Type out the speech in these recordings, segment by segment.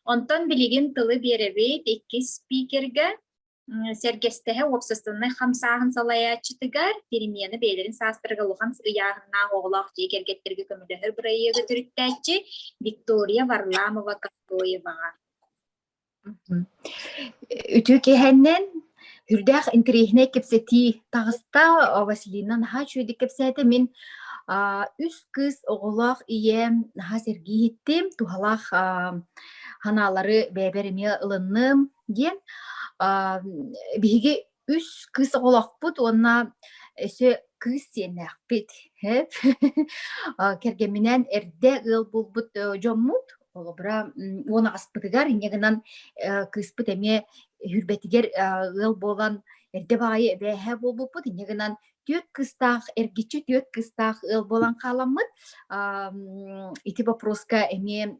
Онтон билигин тылы беребит икки спикерге сергестеhe общественный хамсаһын салаячытыгар перемены бейлерин састыргалухан ыяһынна оголақ жегергеттерге көмүлөһөр бырайыгы түрүттәчи Виктория Варламова Кокоевага. Үтү кеһеннен хүрдэх интерехне кепсети тагыста Василина наха чуйди кепсете мен үс кыз оголақ ием наха сергииттим тухалах ханалары бэбереме ылынным диен биһиги үс кыз оголақпут онна эсө кыз сеннэхпит кергеминен эрде ыл булбут жоммут олобра уона аспытыгар инегынан кыспыт эме хүрбетигер ыл болан эрде баайы бэхэ болбуппут инегынан төт кыстаах эргичи төт кыстаах ыл болан кааламмыт ити вопроска эме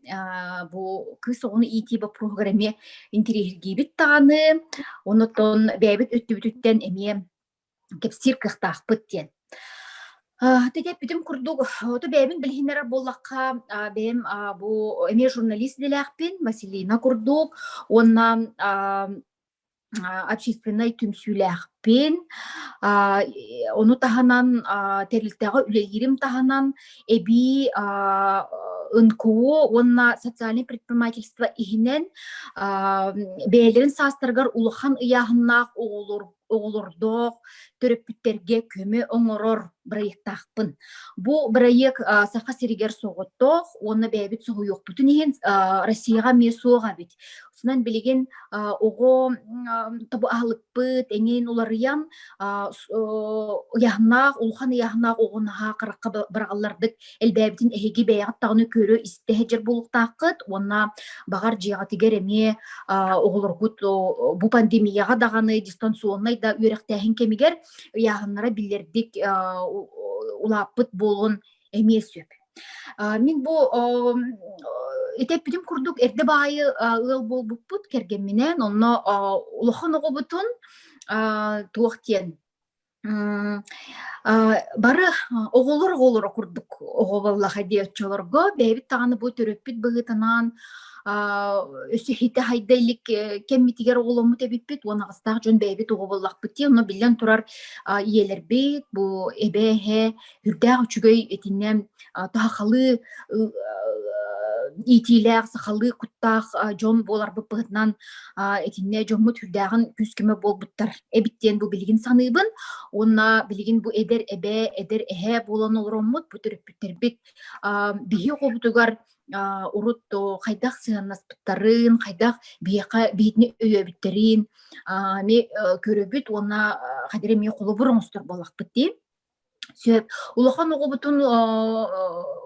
бу кыз оҕуну ити вопросгар эме интерииргиибит тааны онотон бэбит өттүбүтүттен эме кепсир кыхтаахпыт диэн. Тедеп бүтүм курдук оту бэбин билхиннера боллакка бэм бу эме журналист делэхпин Василина курдук онна общественный түмсүлэхпин ону таханан терилтэҕэ үлэгирим таханан эби НКО онна социальное предпринимательство ихинен бээлерин саастаргар улахан ыяахыннаах оҕолордоох төрөппүттерге көмө оҥорор бырайыктаахпын. Бу бырайык саха сиригер соҕоттоох онна бээбит соһуйуохпутун иһин Россияга мие суоҕа бит. Сунан билигин оҕо табу аһылыкпыт эҥин уларыйан ыяһнаах улахан ыяһнаах оҕунаһаа кыракка быраҕаллардык элбээбитин эһиги бэйэҕит таҕыны көрө истэһэ дьэр булуктааххыт онна багар дьиэҕатигер эмиэ оҕолоргут бу пандемияга даганы дистанционный да үөрэхтээһин кемигер ыяһыннара биллердик улааппыт буолун эмиэ сөп. Мин бу этеппитим курдук эрде баайы ыл болбуппут кергемминен онно улахан оҕобутун туох тиэн бары оҕолор курдук оҕобаллаха диэччолорго бэбит таҕаны бу төрөппүт быһытынан өсү хите хайдайлик кеммитигер оголомут эбиппит уонагастаах дьон бэйбит оҕобаллахпыт дии онно биллен турар иелербит бу эбээһэ хүрдээх үчүгөй этиннен тахахалы итилээх сахалы куттаах дьон буоларбыт быһытынан этинне дьоммут хүрдээҕин күскүмө буолбуттар эбиттиэн бу билигин саныыбын онна билигин бу эдер эбээ эдер эһэ буолан олороммут бу төрөппүттербит биһи оҕобутугар урут хайдах сыаннаспыттарын хайдах биитни өйөбүттерин ми көрөбүт уонна хадире ми холобур оҥостор боллахпыт дии сөп улахан оҕобутун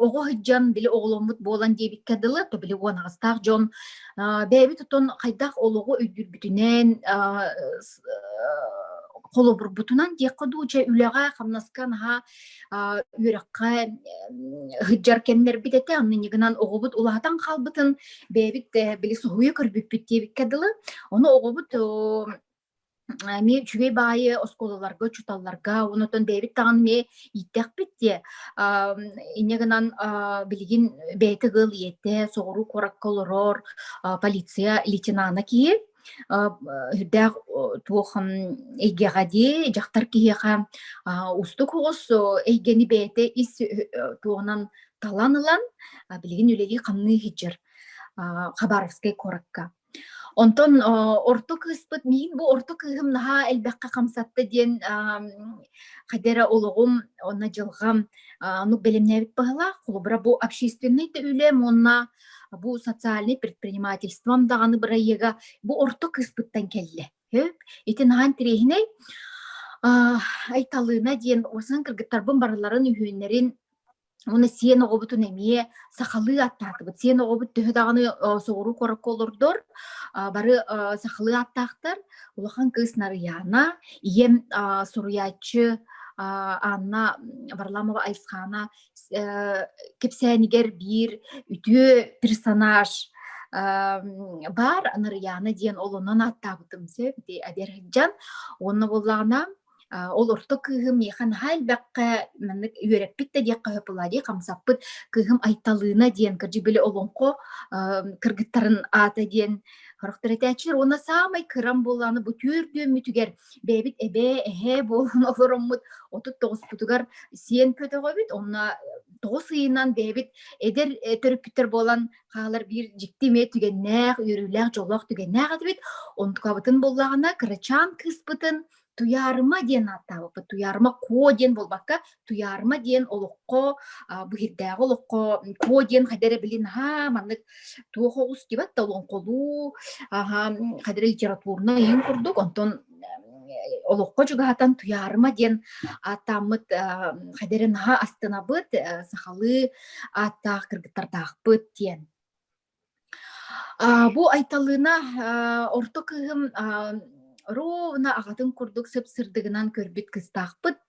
оҕо хыджан били оҕоломмут буолан диэбикке дылы то били уонагастаах дьон бээбит отон хайдах олоҕо өйдүрбүтүнэн холобурбутунан диэкка дууча үлэҕэ хамнаска наһа үөрэххэ хыджар кэмнербит эте аннынньыгынан оҕобут улаатан хаалбытын бээбит били суһуйа көрбүппүт диэбикке дылы ону оҕобут ми чүгэй баайы осколаларга чуталларга онотон бээбит таҕын ме ийттэхпит дие инньыгынан билигин бэйти гыл иэтэ соҕуруу куоракка олорор полиция лейтенана киһи хүрдээх туох эйгэҕэ дии дьахтар киһиэхэ устук хуҕус эйгэни бэйэтэ ис туонан талан ылан билигин үлэги хамныы хиджэр Хабаровскай куоракка. Онтон орто кыыспыт миин бу орто кыыһым наһаа элбэххэ хамсатта диэн хадера олоҕум онна дьылгам ну белемнэбит быһылаах холобура бу общественный да үлэм онна бу социальный предпринимательством даганы бырайыга бу орто кыыспыттан келле ити наһаан тирэһинэй айталыына диэн осын кыргыттарбын барыларын үһүөннэрин уна сиэн оҕобутун эмиэ сахалыы аттаатыбыт сиэн оҕобут төһө даганы соҕуруу куоракка олордор бары сахалыы аттаахтар улахан кыыс нарыяана ием суруяаччы Анна Варламова Айсхана кепсээнигер биир үтүө персонаж бар нарыяана диэн олонон аттаабытым сөп адер хыджан онно буллаана ол орто кыһым механ хал бакка маннык үөреппит да диэкка höpүлади камсаппыт кыһым айталыына диэн кырдьы биле олонко кыргыттарын аата диэн хорохторетээчилер уна саамай кырам болланы бу түүрдүөммүтүгер бэбит эбээ эһэ болун олороммут отут тоҕуспутугар сиэн көтөгөбүт онна тоҕус ыйынан бэбит эдер төрүппүттер болан хаалар бир жиктиме түгеннээх үрүлээх жолоох түгеннээх атыбыт онтукабытын боллагана кырачаан кыспытын туярма диэн аттаабыппыт туярма куо диэн болбакка туярма диэн олокко быһирдээҕи олокко куо диэн хадере билин маннык туохогус дибат да олонколуу хадере литературна иин курдук онтон олокко жугаатан туярма диэн аттааммыт хадере наха астынабыт сахалы аттаах кыргыттардаахпыт диэн бу айталыына орто кыһым ровна агатын курдук сөп сырдыгынан көрбүт кыстаахпыт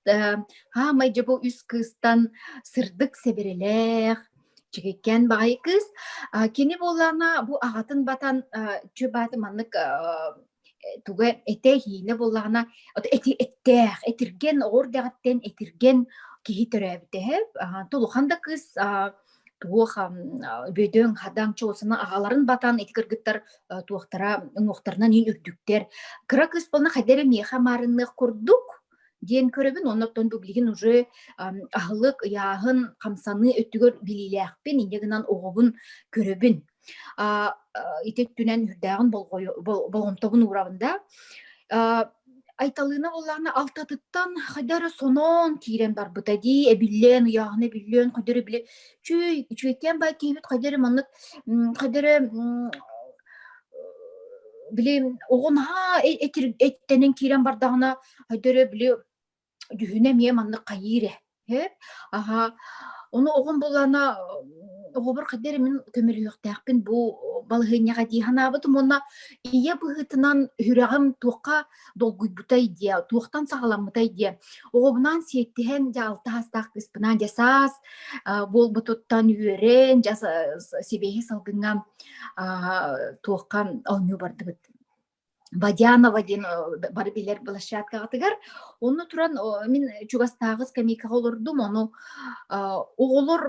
хаамай жабы үс кыстан сырдык себерелеэх чигеккен багай кыз кини боллана бу агатын батан чөбаты маннык туга эте хине боллагана эттээх этирген ордагаттен этирген кихи төрөбүтэ толуханда кыз туох бөдөң хадаң чоосуна агаларын батан иткиргиттар туохтара уңуохтарынан ин үрдүктер кыра кыз болна хадере меха марыннык курдук диэн көрөбүн оннотон бу билигин уже ахылык яахын камсаны өттүгөр билилээхпин индегинан оҕобун көрөбүн итеттүнен үрдаагын болгомтобун уурабында айталыына боллаана алтатыттан хадары сонон киирен барбыта ди эбиллен ыяахына биллен хадары биле чүеккен бай кейбит хадары маннык хадары биле оҕонха эттенен киирен бардагына хадары биле жүһүнэ мие маннык кайыыре ону оҕон боллаана оҕобур хадары мен көмөлүөхтээхпин бу балыһыыняга дииханаабытым онна ия быһытынан хүрэгим туохка долгуйбутай дия туохтан саҕаламмытай дия оҕобунан сиэттиһэн дьа алты хастаах кыспынан дьасаас буолбутуттан үөрэн сибэһи салгыҥҥа туохка ооннуу бардыбыт Бадянова ден бары билер балашаткагатыгар онну туран мен чугастагы скамейкага олордум ону оголор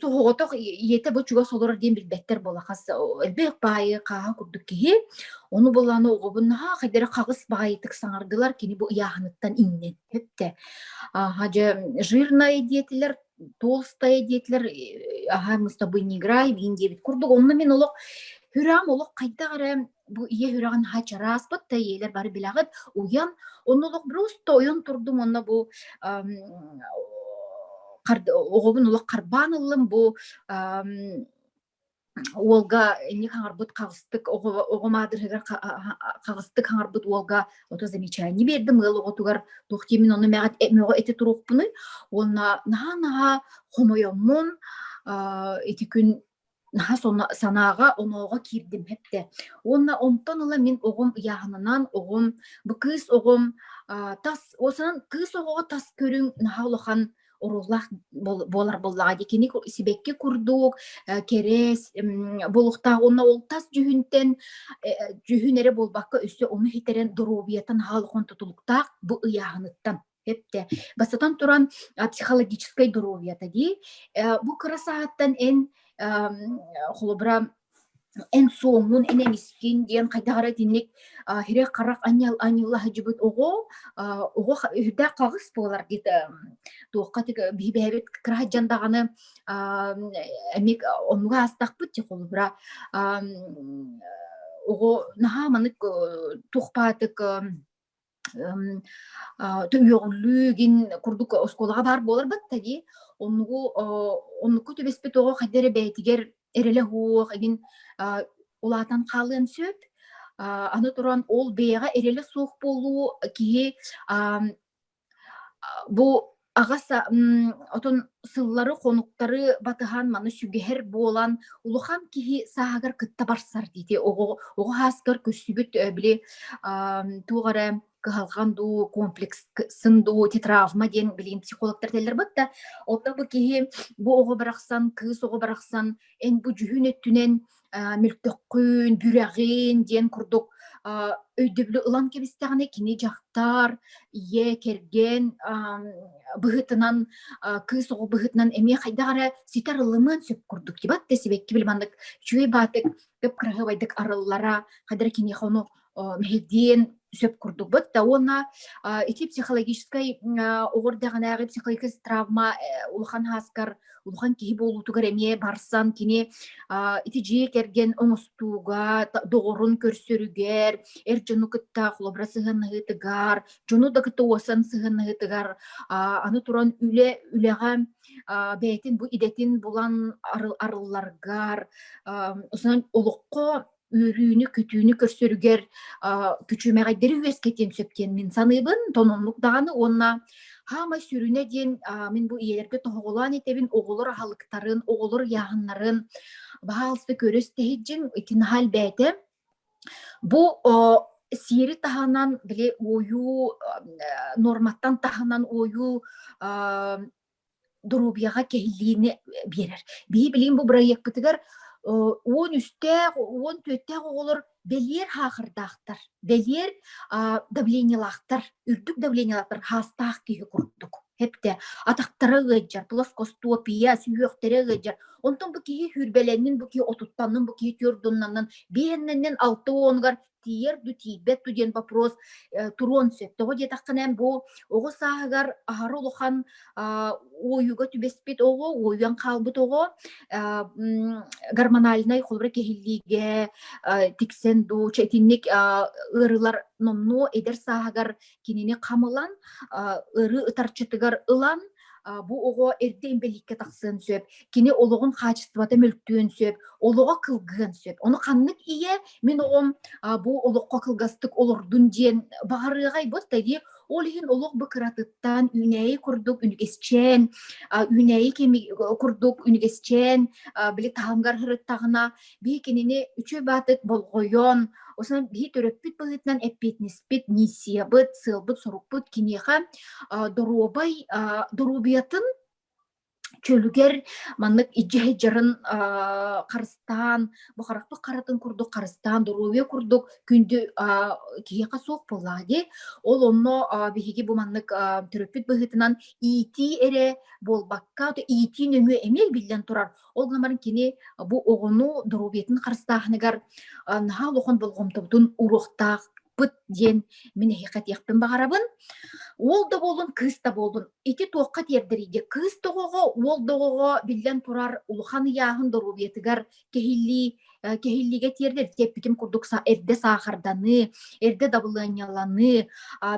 сохоготок иете бу чугас олор ден билбеттер болахас элбек байы каа курдук киһи ону болланы оҕобуннаха хайдары кагыс баайытык саҥардылар кини бу ыяахыныттан иҥнен хепте жирная диетилер толстая диетилер мы с тобой не играем ин диэбит курдук онну мен олох хүрээм олох кайдагара бу ие хүрээҕин хачарааспыт да иелер бары билагыт уян оннолох просто ойон турдум онно бу оҕобун олох карбаан ыллым бу уолга не хаңарбыт кагыстык оҕомаадырыгар кагыстык хаңарбыт уолга ото замечание бердим ыл оҕотугар тухтимин ону мөҕө эте туруохпуны онна наха хомойоммун эти күн наха санаага оноого кирдим хепте онна онтон ыла мен оҕом ыяахынынан оҕом бу кыыс оҕом тас осунан кыыс оҕого тас көрүң наха улахан оруллах болар боллага дикини сибекке курдук керес болохтаа онна ол тас жүһүнтен жүһүнере болбакка өссө ону хитерен доробиятан хаалыхон тутулуктаак бу ыяахыныттан хепте басатан туран психологической доробията ди бу кыра сааттан эн холобра эн соомун эн эмискин диэн кайдагара тинник хире карак аньылла хажыбыт ого үрдэ кагыс болар дит туокка тик бибэбит кыраджандаганы эмик онуга астакпыт ти холобра ого наха манык тухпатык түйөглүгин курдук осколага бар болар баттади оннуку төбеспит ого хадере бэйтигер эреле хуох эгин улаатан хаалыан сөп аны туран ол бэйга эреле суох болуу киһи бу агаса отон сыллары хонуктары батыхан маны сүгэһэр буолан улухан киһи саагар кытта барсар дити ого хаскар көссүбүт биле тугара кыһалган дуу комплекс сындуу тетравма диэн билигин психологтар теллер батта онда бу киһи бу ого барахсан кыыс ого барахсан эн бу жүһүн өттүнен мүлтөккүн бүрагин диэн курдук өйдөблү ылан кебистегане кини жактар ие керген быһытынан кыз оҕо быһытынан эмиэ хайдагара ситер ылымын сөп курдук тибат тесибекки билмандык чүе батык кып кырыгы байдык арыллара хайдара кини хону мехидиен сөп курдук бут да уонна ити психологической оҕордаганаагы психологический травма улахан хаскар улахан киһи буолуутугар эмиэ барсан кини ити дьиэ керген оҥостууга доҕорун көрсөрүгер эр дьону кытта хулабыра сыһынныһыытыгар дьону да кытта уосан сыһынныһыытыгар аны туран үлэҕэ бэйэтин бу идетин булан арылларгар усунан олоққо үрүүнү күтүүнү көрсөрүгер күчүүмэҕэйдери үөскетиэн сөптен мин саныыбын тононнук даганы уонна хаамай сүрүнэ диэн мин бу иелерге тоһоголуан этебин оҕолор аһалыктарын оҕолор яаһыннарын баалысты көрөс тэһиджин итинахал бээте бу сири таһанан биле ойуу норматтан таһанан ойуу дурубияга кеһилиини биэрер бии билин бу бырайыаккытыгар уон үстэ уон төттэ оҕолор белиер хаахырдаахтар белиер давлениялаахтар үрдүк давлениялаахтар хаастаах киһи курдук хепте атахтара ыаджар плоскостопия сүйөктөрө ыаджар онтон бу киһи хүрбеленнин бу киһи отуттаннын бу киһи түөрдуннаннан биэнненнен алты оонугар тиер ду тиибет ту диэн вопрос турон сөп того диэтаххынэн бу оҕо сааһыгар аһары улахан ойуга түбеспит оҕо ойуан хаалбыт оҕо гормональный холбура кеһиллиге тиксен ду четинник ырылар номну эдер сааһыгар кинини хамылан ыры ытарчытыгар ылан бу оҕо эрде имбеликке тахсын сөп кини ологун хаачыстыбата мөлтүүн сөп олого кылгыын сөп ону ханнык ие мен оҕом бу олокко кылгастык олордун диэн багарыгай бот тади ол иһин олох быкыратыттан үнэйи курдук үнүгесчен үнэйи кеми курдук үнүгесчен били таһамгар хырыттагына бии кинини үчү батык болгойон осон бии төрөппүт быһытынан эппитниспит нисиябыт сылбыт сорукпут киниха дорубиятын чөлүгер маннык ижжарын карыстан бухаракпык каратын курдук карыстан дорубия курдук күндү киека соок боллади ол онно биһиги бу маннык төрөппүт быһытынан ити эре болбакка ити нөмү эмел билден турар ол гамарын кини бу огону дорубиятын карыстаахныгар наха лохон болгомтобутун урухтаах быт диэн мен хикат яктын багарабын ол да болдун кыз да болдун ити туокка тиердериде кыз тогого ол догого билден турар улахан яахын дорубиятыгар кехиллиге тиердер теппитим курдук эрде саахарданы эрде дабылыаньяланы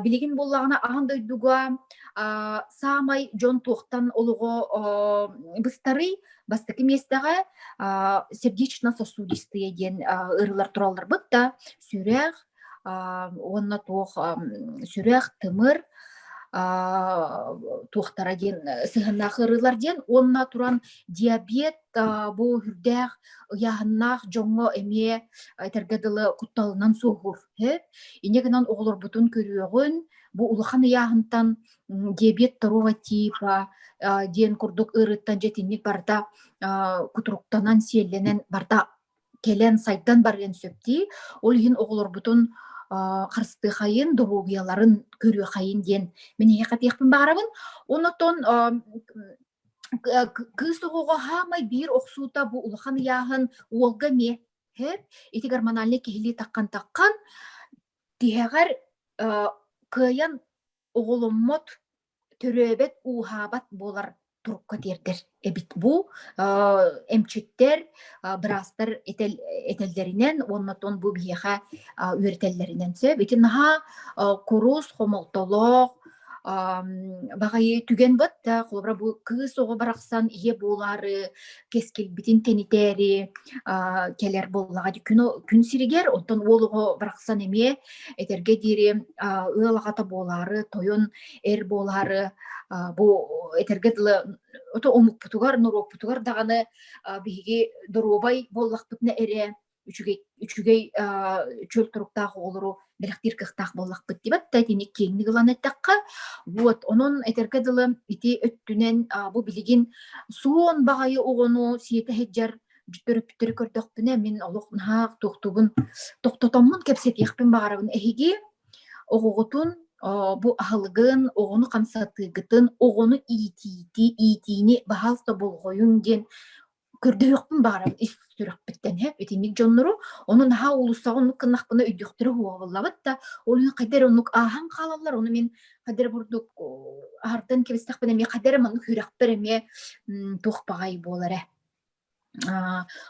билигин боллагана ахан дойдуга саамай жон туохтан олого быстары бастыки местеге сердечно-сосудистые диэн ырылар тураллар быт да сүрэх онна туох сүрэх тымыр туохтара диэн сыһыннаах ырылар диэн онна туран диабет бу хүрдээх яһыннаах жоңго эмие этергедылы кутталынан суохур инегинан оҕолорбутун көрүөгүн бу улахан яһынтан диабет второго типа диэн курдук ырыттан жетинник барда кутуруктанан сиэлленен барда келен сайдан барген сөпти ол иһин оҕолорбутун харыстыхайын дорубияларын көрүөхайын диэн мен хекатыахпын баарабын онотон кыз оҕого хаамай биир охсуута бу улахан яаһын уолга ме ити гормональный киһили таккан тиһэгэр кыайан оҕоломмот төрөбөт уухаабат буолар турукка тиэрдер эбит бу эмчиттер бырастар этеллеринен оннотон бу биэха үөртеллеринен сөп ити наха курус хомолтолоох багайы түген бат да холбара бу кыз оҕо барахсан ие буолаары кескилбитин тенитери келер боллагади күн сиригер онтон уол оҕо барахсан эмие этерге дири ыалагата буолаары тойон эр буолаары бу этерге дылы ото омукпутугар норуокпутугар даганы биһиги доруобай боллахпытна эре үчүгей чөл туруктаах оҕолору белехтир кыхтаах боллахпыт дибат да тини кеңни гыланаттакка вот онон этерге дылы ити өттүнен бу билигин суон багайы оҕону сиете хеджер төрөпүттөрү көрдөкпүнэ мен олук наак туктубун токтотоммун кепсетиякпин баарабын эһиги оҕоҕутун бу аһылыгын оҕону хамсатыгытын оҕону иитини баһалста болҕойун диэн көрдөйөкпүн баарабын ис сүрөкпүттен итинник дьоннору ону наһаа улустаҕа оннук кыннахпына өйдөхтөрү хуабыллабыт да ол хайдер оннук ааһан хаалаллар ону мен хайдер бурдук артын кебистахпын эме хайдер маннык хүрөхпер эме туохпагай буоларе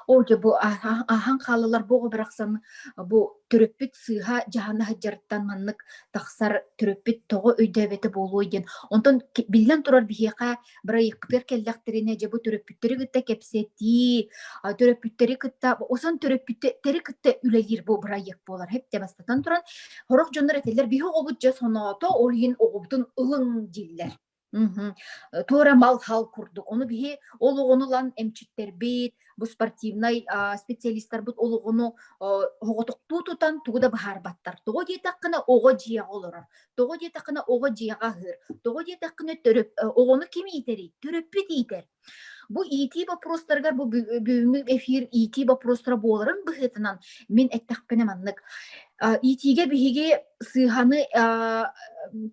Ол же бу ахан халалар бого бараксан бу төрөппүт сыйга жаһана хаджарттан маннык тахсар төрөппүт того өйдөбөтө болуу ден. Онтон билен турар бихека бара икпер келлектерине же бу төрөппүттөрү гытта кепсети, төрөппүттөрү гытта осон төрөппүттөрү гытта үлелир бу бара ик болар. Хеп те бастатан туран хорок жондар этелер бихе обут же соното ол ин огуптун ылың диллер. Туора мал хал курдук. Ону бихи олугонулан эмчиттер бит, бу спортивный специалисттар бут олугону хоготуктуу тутан тугуда бахар баттар. Того диетаккына ого жия олорор. Того диетаккына ого жияга хыр. Того диетаккына төрөп огону ким ийтери? Төрөппүт ийтер. Бу ити вопростарга бу бүгүнкү эфир ити вопростара боларын быхытынан мен эттакпене маннык. Итиге биһиге сыйханы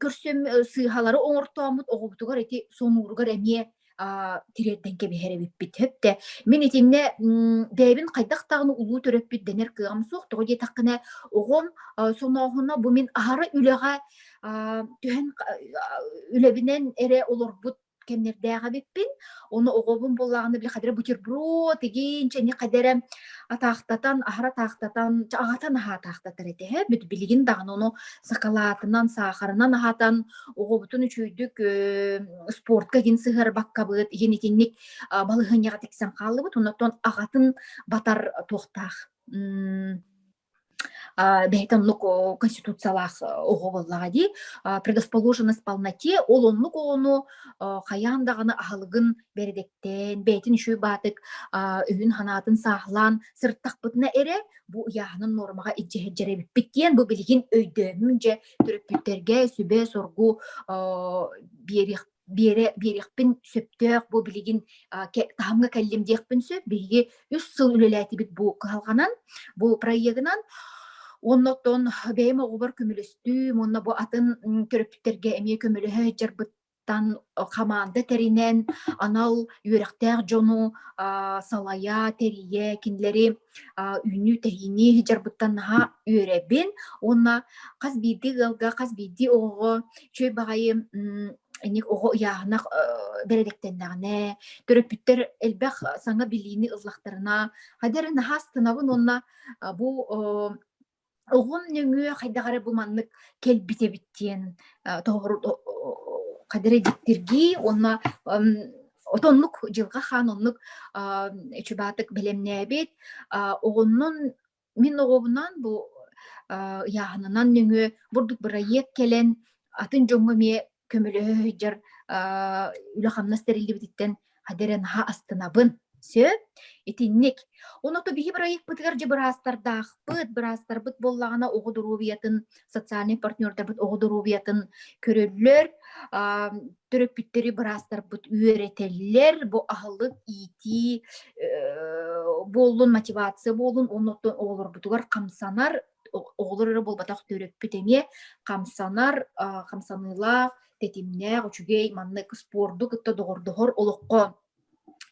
көрсөм сыйхалары оңортоомут огубутугар эти сонууругар эмие тиредденке биһеребиппит хөпте мен этинне дэбин кайдактагыны улуу төрөппүт денер кыгам суох того дие таккына огом соноохуна бу мен ахары үлега түһэн үлебинен эре олорбут кемнердээга биппин ону огобун боллаганы биле кадере бутерброд эгинче не кадере атаактатан ахара таактатан агатан аха таактатар эте бүт билигин дагы ону сакалаатынан сахарынан ахатан огобутун үчүйдүк спортка кин сыгар баккабыт енитинник балыгыняга тексен калыбыт онотон агатын батар туохтаах бейтанлык конституциялах оговаллага ди предрасположенность полноте ол онлук ону хаяндаганы ахылыгын бередектен бейтин үшүй батык үгүн ханатын сахлан сырттакпытына эре бу яхнын нормага иджеребиппит диен бу билигин өйдөмүн же төрөппүттерге сүбө соргу берекпин сөптөк бу билигин таамга каллимдиекпин сөп биги 3 сыл үлелетибит бу калганан бу проегынан оннотон бейм оғубар көмілістүү, онна бу атын төрөппүттерге эмие көмілігі жарбыттан хаманды теринен, анал үйректер жону, салая, терие, кинлери үйні терини жарбыттан наға үйребин, онна қаз бейді ғылға, қаз бейді оғы, чөй бағайы эник ого яанак бередектеннагне төрөппүттер элбэх саңа билини ызлахтарына хадер нахастынабын онна бу огом нөңүө хайдагары бу маннык келбитебиттен тоғыр кадере диктирги онна отонлук жылга хан оннук чубатык белемнебит огоннун мин огобунан бу яанынан нөңүө бурдук бырайек келен атын жоңгоме көмөлө жар үлахамна стерилибиттен хадерен ха астынабын сө этинник оното биһи бырайык бытыгар же бырастар быт боллагана оҕодуруубиятын социальный партнердар быт оҕодуруубиятын көрөллөр төрөппүттери бырастар быт үйөретеллер бу ахылык ити болун мотивация болун оното оҕолор бутугар камсанар оҕолор болбатак төрөппүт эме камсанылаах тетимнээх үчүгэй маннык спорду кытта доҕордоһор олокко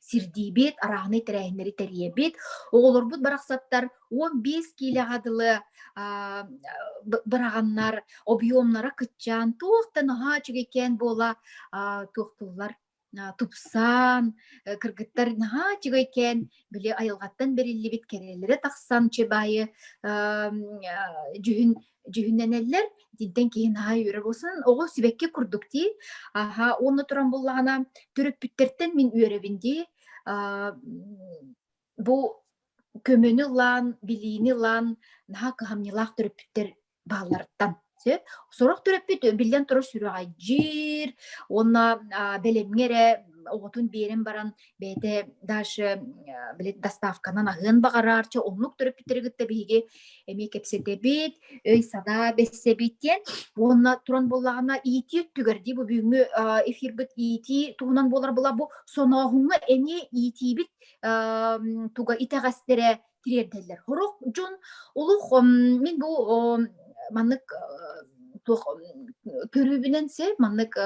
сирдибит, арағыны тәрәйінері тәрейбит. Оғылырбыт барақсаттар 15 килогадылы барағаннар, объемнара күтчан, туқтан аға чүгекен бола туқтылар тупсан, кыргыттар наға чүгекен, біле айылғаттан берілі бит керелері тақсан чебайы жүхінненелер, динтен кейін үйірі болсын, оғы сүбекке күрдікті. Оны тұран болағана төрөппүттерден мен үйіребінде, бу көмөнү лан, билини лан, наха кыхамнилах төрөппүттер бааларттан. Сорок төрөппүт билен туру сүрү айжир, онна белемгере оғытын берен баран бәйті даже білет доставканан ағын бағарарчы онлық түріп біттірігітті бейге әме кепсете бет, өй сада бәссе беттен, онна туран болағына ити түгерді, бұл бүйіңі эфир біт ити туғынан болар бұла бұл сонағыңы әне ити бит туға итағастері тірерделер. Хоруқ жон олық мен бұл маннык көрүүбүненсе маннык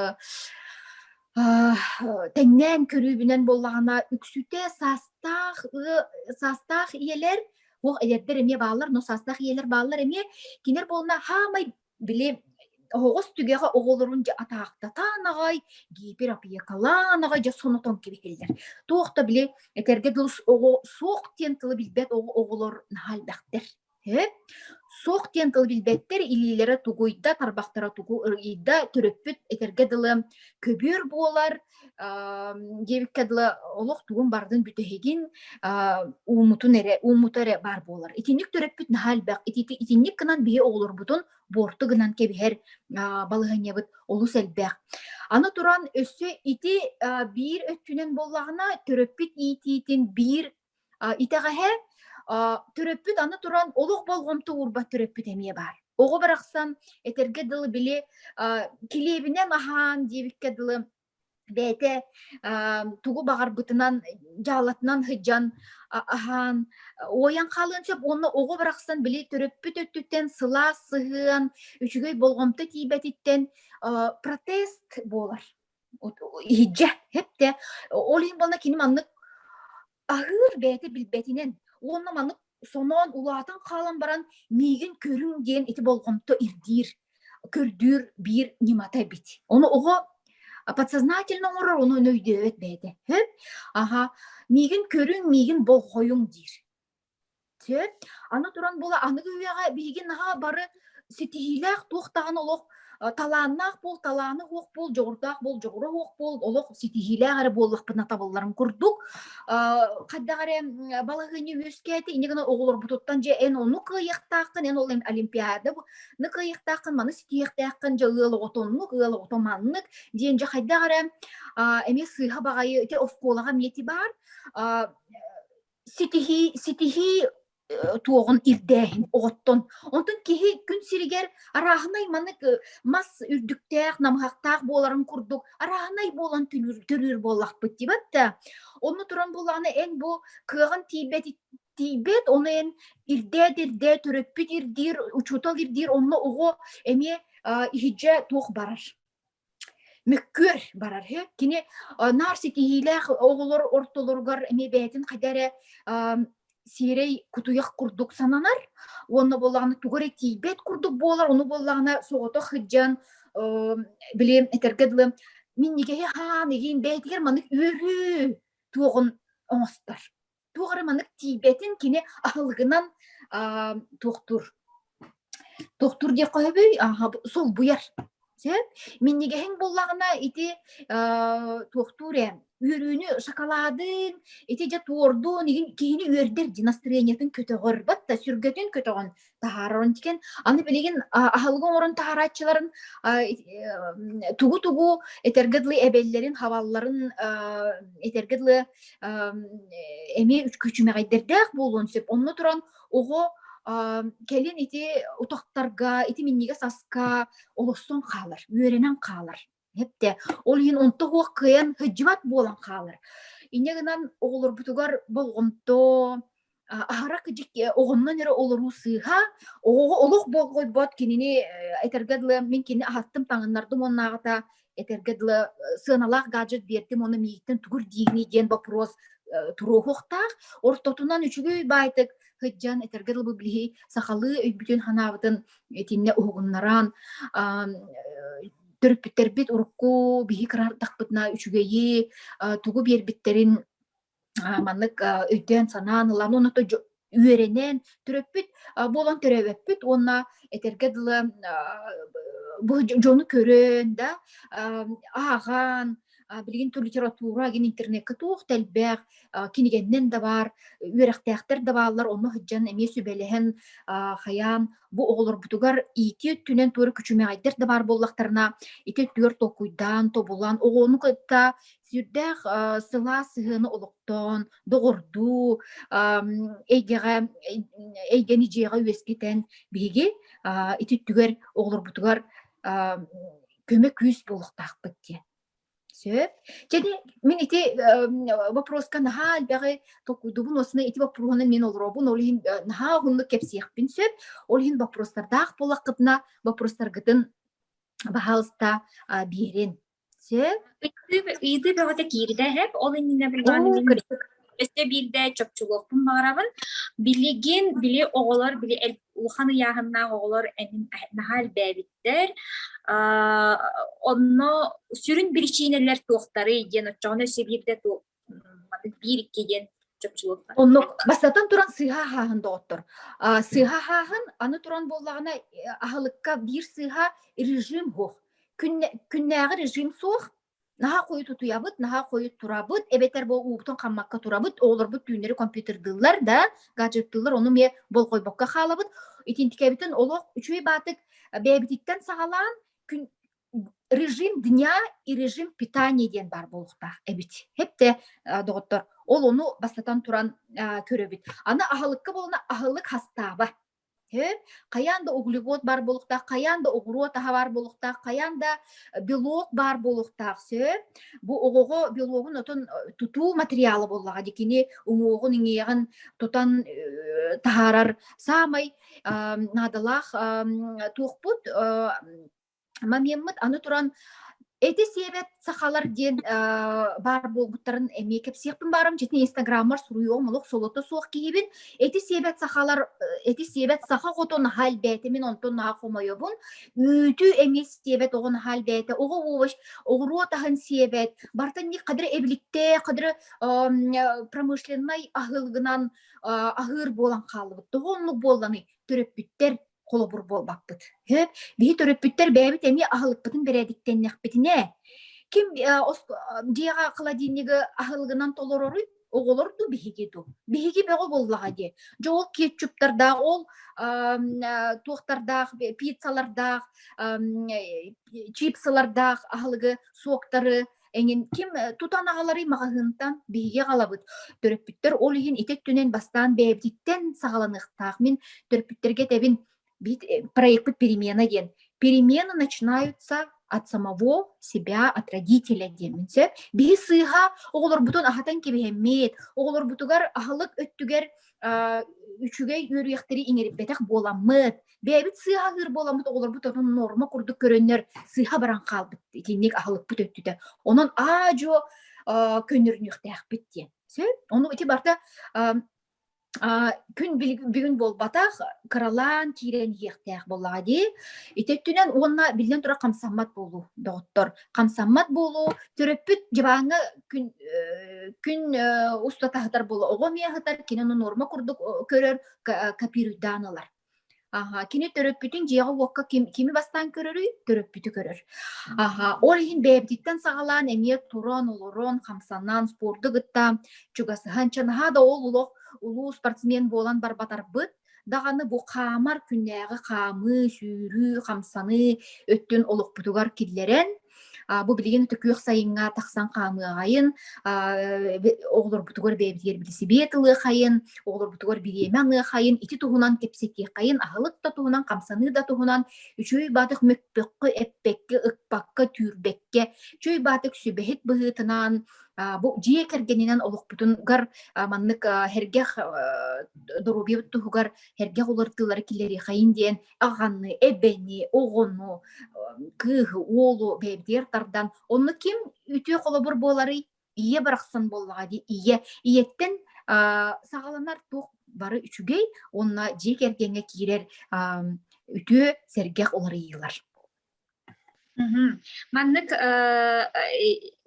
теңнен көрүүбүнен боллагана үксүте састах иелер ол эдердер эме баалар, но састах иелер баалар эме кинер болна хамай биле оғыз түгеға оғылырын жа атақтатан ағай, гейпер апия калан ағай жа сонотон кебекелдер. Тоқта біле, әтерге дұлыс соқ тентілі білбет оғылыр нахал бәқтер. Соқ тентілі білбеттер илилері тугуйда, тарбақтара тугуйда түріппіт әтерге дұлы көбір болар, гейбекке дұлы олық туғын бардың бүтігін умутары бар болар. Итинік түріппіт нахал бәқ, итинік кынан бейе оғылыр бұтын, борты гынан кебер балыгыне бит олус элбек. Аны туран өссө ити бир өттүнен боллагына төрөппүт ититин бир итеге төрөппүт аны туран олук болгомту урба төрөппүт эмие бар. Ого бараксан этерге дылы биле килебинен ахан дебикке дылы бәйте тугу багар бытынан жалатынан хыджан ахан оян қалын сөп оны оғы барақсан біле төрөппүт өттүттен сыла сыгын үчүгөй болгомты тийбетиттен протест болар. Хиджа хепте олин болна киним аннык агыр бәйте билбетинен онна маннык сонон улаатын қалан баран мигин көрүң ден ити болгомто ирдир көрдүр бир нимата бит. Оны ого подсознательно орор onu нөйдөбет бәйді. Аха, мигин көрүң, мигин бол қойың дир. Аны туран бола, аны күйеға бейгin наға бары сетихиләқ тоқтағын олық таланнақ бол, таланы оқ бол, жоғырдақ бол, жоғыры оқ бол, олық сетихиләқ әрі болық бұна табыларын күрдік. Қаддағары балығыны өскәді, инегіні оғылыр бұтыттан же ән оны қиықтақын, ән ол олимпиада бұны қиықтақын, маны сетихиқтақын, же ұлы отонлық, ұлы отоманлық, дейін же қаддағары әме сыйға бағайы, офқолаға мети бар, сетихи туогун ирдээхин оғоттон. Онтон кихи күн сиригер арахынай манык мас үрдүктәк, намхақтақ боларын күрдік. Арахынай болан түрір болақ бітті бәтті. Оны туран боланы ән бұл кығын тейбет, оны ән ирдә түріппіт ирдір, учутал ирдір, оны оғы әме хиджа тоқ барар. Мүккөр барар. Кені нар сетихиләқ оғылыр ортолырғар әме бәйтін қадәрі сирей кутуяк курдук сананар, оны болағына тугары тейбет курдук болар, оны болағына соғыта хыджан, білем, әтергеділі, мен негеге хан, еген бәйтігер манык өрі туғын оңыстар. Туғары манык тейбетін кене ахылғынан тоқтур. Тоқтур де қойбей, сол бұяр. Мен негең болағына ити тоқтур әм. Үрүнү шоколадын, эти же туордун, кийини үрдер настроениятын көтөгөр батта, сүргөтүн көтөгөн тахарон тикен. Аны билеген ахалгын орун тахаратчыларын тугу этергедлы эбеллерин, хавалларын этергедлы эме үч күчүмөгайдердек болуун сөп. Онну туран ого келин ити утактарга, ити минниге саска олостон калар, үйренен калар. Hepte ol yin onta hoq kıyan hıcıvat bolan kalır. İneginen oğulur butugar bolğumto ahara kıcık oğundan ere oluru sığha oluq bolğoy bot kinini etergedli min kini ahattım tağınlardım onun ağıta etergedli sığınalaq gadget berdim onu miyitten tugur digini gen bapros turu hoqtaq ortotundan üçügü baytık hıccan etergedli bu bilihi sakalı bütün hanavdın etinne oğunlaran төрөппүттер бит урукку биһи кырардакпытна үчүгейи тугу биэрбиттерин маннык өйдөн санаан ылан оното үөренен төрөппүт болон төрөбөппүт онна этерге дылы жону көрөн да ааган билигин ту литература ген интернетке туох телбэх кинигеннен да бар үөрехтээхтер да баалар онно хыджан эме сүбелehen хаян бу оголорбутугар ити түнен тууру күчүмэгайдер да бар боллактарына ити түөр токуйдан тобулан огону кытта сүрдэх сыла сыhыны олоктон догорду эйгени жега үескетен биги ити түгер оголорбутугар көмө күз болуктаакпыт те сөп jadi min iti вопроска наха албагы токудубун осуна ити вопросуна мен олробун олин наха хунну кепсиякпин сөп олин вопростардах болакытына вопростаргытын бахалста берин сөп Үйді бөгөтө киирде хеп, ол инне билганы өстө бирде чөпчүлөкпун барабын. Билигин, били оголор, били улхан яһынна оголор энин нахал бэбиттер. Онно сүрүн причинелер туохтары ген очоно себирде ту бир иккен чөпчүлөк. онно бастатан туран сыйха хаһын доктор сыйха хаһын аны туран боллагына ахылыкка бир сыйха режим хох күннәгы режим суох наха кою тутуябыт наха кою турабыт эбетер бо уутун каммакка турабыт олорбут түүнери компьютerdылар да гаджеттылар ону ме бол койбокка хаалабыт итинтикебитин олох үчүй батык бэбититтен сагалаан күн режим дня и режим питания ден бар болукта эбит хепте доктор ол ону бастатан туран көрөбүт аны ахылыкка болуна ахылык хастаба каянда углевод бар болукта каянда угрот бар болукта каянда белок бар болукта бу огого белогун отон тутуу материалы боллага дикини уңогун иңегин тутан тахарар самай надалах туукпут мамеммит аны туран эти себет сахалар ден бар болбуттарын эме кепсиякпын барым жетин инстаграммар суруйом молок солото суак кийибин эти себет сахалар эти себет саха готон хал бете мен онтон на хомойобун үтү эме себет огон хал бете ого овош огротахан себет бартан ни кадыр эбликте кадыр промышленный ахылгынан ахыр болан калыбыт тогонлук болланы төрөппүттер колобур болбакпыт. Бии төрөппүттер бэбит эми ахылыкпытын бередиктеннекпитине. Ким дияга холодильниги ахылгынан толорору оголорду бихигиду. Бихиги бего боллага де. Жол кетчуптарда ол туактарда, пиццаларда, чипсаларда ахылгы соктары Эңин ким тутан агалары магазинтан биге калабыт. Төрөппүттер ол иген итек түнен бастан бэбиттен сагаланыктак мен төрөппүттерге тебин проект перемена ден. Перемены начинаются от самого себя, от родителя деминсе. Биги сыйга оголор бутун ахатан кебемет, оголор бутугар ахалык өттүгер үчүгей үрүяктери иңерипбетек боламыт. Бэбит сыйга гыр боламыт оголор бутун норма курдук көрөннөр сыйга баран калбыт. Тинник ахалык бут өттүдө. Онон ажо көнөрүнүктәк битти. Ону ити барта күн бүгүн болбатах каралан кирен ехтэх боллага ди итеттүнен онна билден тура камсаммат болу доктор камсаммат болу төрөппүт жабаңы күн устатахтар болу огомияхтар кинону норма курдук көрөр капируданалар кини төрөппүтүн жыягы уокка кими бастан көрөрү төрөппүтү көрөр ол ин бэбдиттен сагалан эмие турон олорон камсанан спорду гытта чугасыхан чанаха да ол улуу спортсмен болан барбатарбыт даганы бу камар күннәгы камы сүүрүү камсаны өттүн олукпутугар киллерен бу билген төкүк сайынга таксан камы айын оглор бутугар бебдер билиси бетылы хайын оглор бутугар биреме хайын ити тугунан кепсети хайын ахылык да тугунан камсаны да тугунан үчөй батык мөкпөккө эппекке ыкпакка түрбекке чөй батык сүбехит быгытынан бу жие кергенинен олукпутун гар маннык хергех дорубиют тугар хергех олортылар килери хайын диен аганны эбени огону кыгы олу бебдер тардан онну ким үтүө колобур болары ие бараксан боллага ди иеттен сагаланар тук бары үчүгей онна жие кергенге кирер үтүө сергех олары ыйлар маннык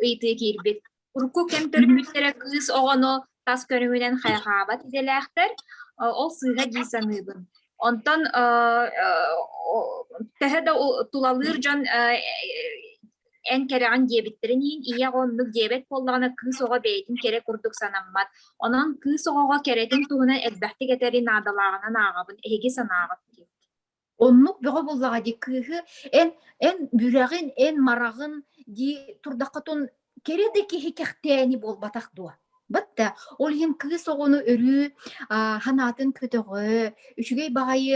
ыйты кирбит урку кем төрүмүттере кыз огону тас көрүмүнен хайгабат иделэхтер ол сыйга дийсаныбын онтон тэһэ да тулалыр жон en kereğin diyebitlerinin iya onluk diyebet bollağına kız oğa beytin kere kurduk sanammat. Onun kız oğa keretin tuğuna elbette geteri nadalağına nağabın egi sanağıp diyor. Оннук бөҕө буллаҕа ди кыыһы эн бүрэгин эн марагын ди турдаккатун кереде киһи кэхтээни болбатах дуа. Батта ол иһин кыыс оҕону өрүү ханаатын көтөҕө үчүгэй баҕайы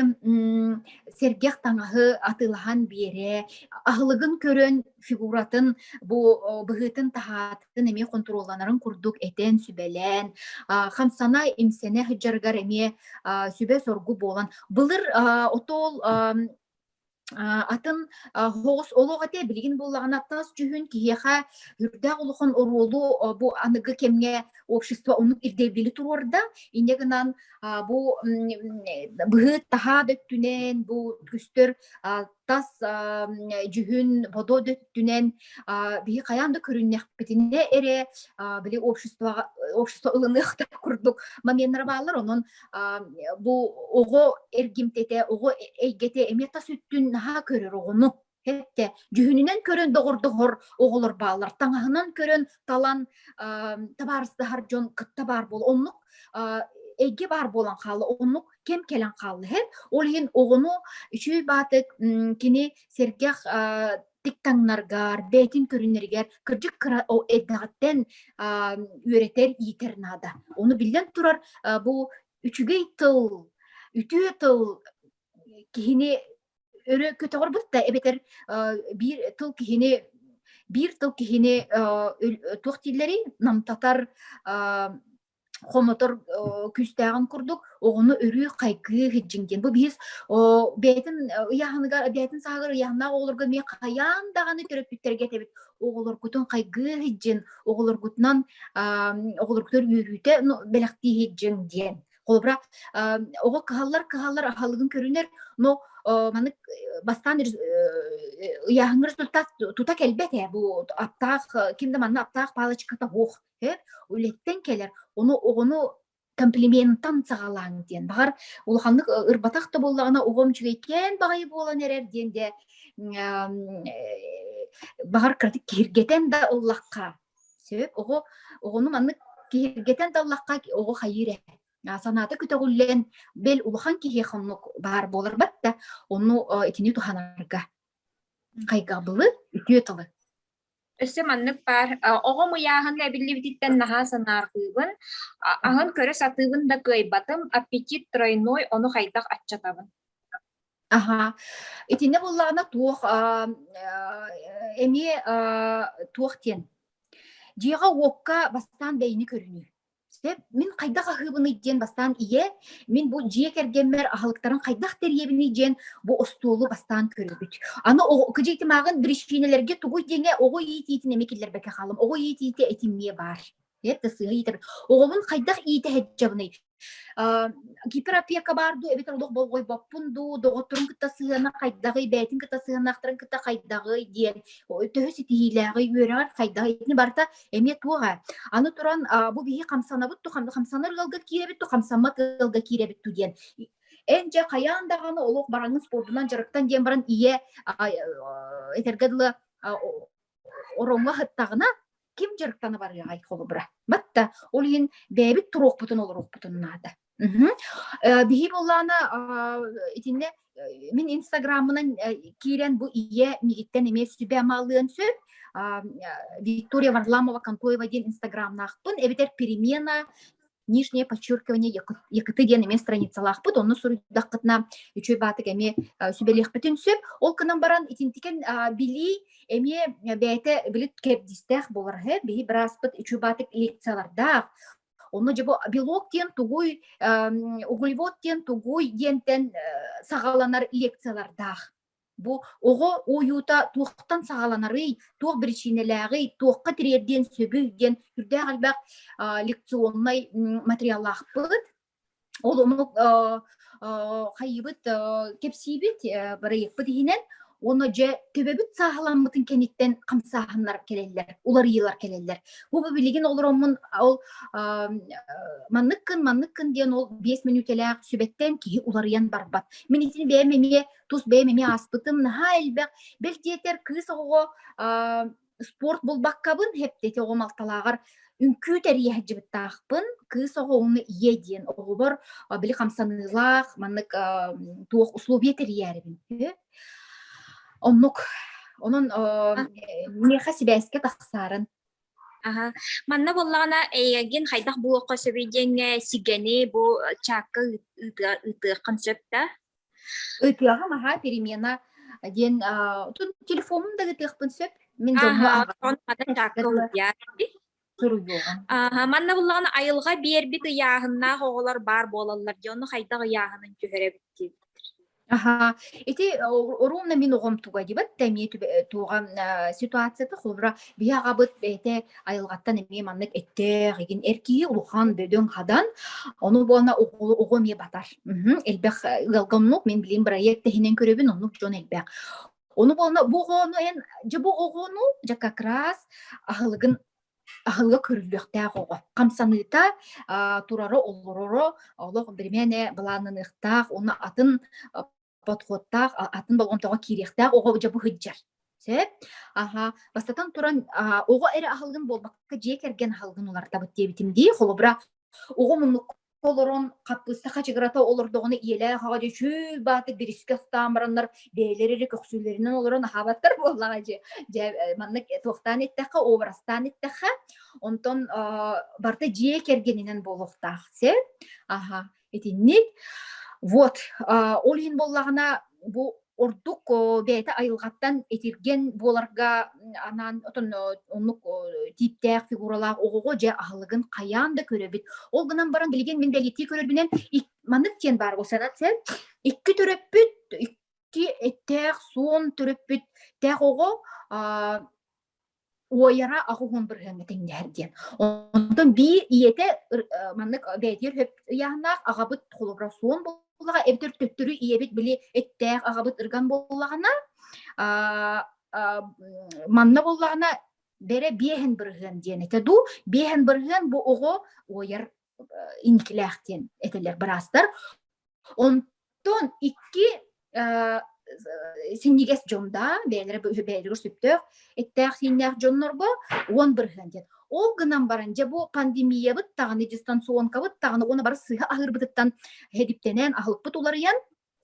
сергех таҥаһы атылаһан биэрэ аһылыгын көрөн фигуратын бу быһыытын таһаатын эмиэ контролланарын курдук этен сүбэлэн хамсана имсене хыджаргар эмиэ сүбэ соргу буолан былыр отол атын хоос олоғате билигин буллагана тас жүһүн киеха хүрдэ улухон орулу бу аныгы кемге общество онук ирдебили турорда инегынан бу быһыт таха дөттүнен бу күстөр тас жүһүн бодо дөттүнен биһи каянды көрүннэхпитине эре били общество ылыныхта курдук маменнер баалар онон бу ого эргимтете ого эйгете эмета сүттүн наха көрөр огону хетте жүһүнүнен көрөн догордогор оголор баалар таңаһынан көрөн талан табарыстахар жон кытта бар бол оннук эйге бар болан хаалы оннук кем келен хаалы хет ол ен огону үчүй баатык кини сергех тиктаңнаргар бетин көрүнергер кырдык эддагаттен үөретер итернада ону билен турар бу үчүгей тыл үтүө тыл кихини өрө көтөгөр бутта эбетер бир тыл кихини туохтиллери намтатар хомотор күстәгән курдук огону өрү кайгы хиджинген бу биз бетин яхыныга бетин сагыр яхна олорга ме каян даганы төрөп биттерге тебит оголор кутун кайгы хиджин оголор кутунан оголор кутөр үрүтө белакти хиджин диен колбра ого кахаллар ахалыгын көрүнөр но маны бастан яхны результат тута келбете бу аптак кимде манна аптак палочката ох үлеттен келер огону комплименттан цагалаң диен багар улханнык ырбатакта боллагына огом чүгейкен багай болан эрер диенде багар кырдык киргетен да уллакка себеп огону маннык киргетен да уллакка ого хайыре санаты күтөгүллен бел улахан кихи хоннук бар болар батта ону итини туханарга кайгабылы үтүөтылы Өссө маннык бар. Ого муяһын эбилли бититтен наха санааргыыбын. Аһын көрө сатыыбын да кыйбатым. Аппетит тройной ону хайдах аччатабын. Итине буллагына туох эми туох тен. Дияга окка бастан бейни көрүнү. Мен кайдах ахыбыны ден бастан ие, мен бу жие кергенмер ахылыктарын кайдах терьебини ден бу остуолу бастан көрүбүт. Аны кыжыйтымагын биришинелерге тугуй денге ого иитиитин эмекиллер беке халым, ого иитиити этиммие бар. Оғылын қайдақ иеті әджабыны. Гиперопека барду, әбетер олық болғой баппынду, доғыттырын кітта сығына қайдағы, бәйтін кітта сығына ақтырын кітта қайдағы дейін. Төхі сетігіліғі өрәғар қайдағы етіні барта әме туға. Аны тұран бұл бейі қамсана бұтту, қамсаныр ғылға керебітту, қамсамат ғылға керебітту дейін. Әнже қаяндағаны олық бараңыз спортынан жарықтан дейін баран ие әтергадылы оронға хыттағына ким жарықтаны бар ай қолы бұра. Батта, ол ең бәбіт тұруқ бұтын олар оқпытын нады. Бейі болғаны, мен инстаграмынан кейрен бұл ие мегеттен емес сүбе амалығын сөп, Виктория Варламова Кантоева ден инстаграмна ақпын, әбетер перемена, нижнее подчеркивание якыты ден еме страницалақпыд, оны сұрыдаққытына үчөй батық әме сүбелеқпітін сөп, ол кынан баран итинтікен били эме бәйті білік кәбдістәқ болар, бейі біраспыт үчөй батық лекциялардақ. Оны жабы белок ден тугуй, углевод ден тугуй дентен сағаланар лекциялардақ. Бу оғы ойута туақтан сағаланары, туақ бірчинеләғі, туаққа тірерден сөбілден үрді қалбақ лекционнай материаллақ бұд. Ол оны қайыбыт кепсейбіт бірі екпіт егінен, Onu je töbebüt sahalanmıtın kenitten kamsahanlar kelellер, ular yılar kelellер. Bu biligin olur onun ol manlıkkın diyen ol 5 minütelek sübetten ki ularıyan barbat. Minitini beğenmemeye, tuz beğenmemeye aspıtım. Ha elbek, belki yeter kız o sport bulbak kabın hep deti o maltalağar. Ünkü teriye hecibit tağpın, kız onu iye diyen o var. Bili kamsanılaq, manlık tuğuk uslubiye teriye Onluk onun neha sibäske taxsарын. Aha. Manna bollana egin haydak bu qosebijeng sigeni bu çakı ıtı konsepta. Ötüyaha maha perimena den tun telefonum da gıtıqpın söp. Min jonnu Aha, ağa. on mana çakı ya. Suruyoğun. Aha, manna bollana ayılga bir bit yağınna oğlar bar bolallar. Jonu haydak yağının köhere bitti. Aha. Ити орумна мин огом туга дибат тәми туган ситуацияда хобра бия габыт бете айылгаттан эми маннык этте ген эрки улухан бөдөң хадан onu bona огом е батар. Элбек галгамнук мен билим проект хинен көрөбүн onu жон элбек. Onu bona bu onu en жабу огону жа как раз ахылгын ахылга көрүлүктә ого. Камсаныта турары олороро олог бермене баланыктак оны атын подходтах атын болгонтого кирехтах ого жабы хыджар. Сеп. Аха, бастатан туран ого эре ахылгын болбакка жекерген халгын улар табыт дебитимди, холобра ого мунук колорон капыста качыграта олордогуну иеле хага жүү баты бириске стамараннар бейлери көксүлөрүнөн олорон хабаттар боллага же маннык токтан иттеха обрастан иттеха онтон барта жекергенинен болохтах. Сеп. Аха, этинник вот, олин боллагына бу ордук бейте айылгаттан этирген боларга анан отон онук типтеак фигуралаак огого же ахылыгын каянда көрөбүт. Ол гынан баран билген мен белити көрөрбүнен манык тен бар болсанат сен икки төрөппүт, икки эттеак суон төрөппүт теак ого ойара ахугун бирген теңдерден. Онтон би иете манык бейтер хөп яхнак агабыт холобра суон Улага эвтер төттөрү иебит били эттеак агабыт ырган боллагана манна боллагана бере биехен бирген диен этеду биехен бирген бу ого ойар инкилехтен этелер барастар онтон икки синнигес жонда бейлер сүптөк эттеак синнеак жоннорго он бирген диен ол гынан баран же бу пандемия быт тагыны дистанционка быт тагыны оны бары сыха агыр быттан хедиптенен ахылпыт уларыян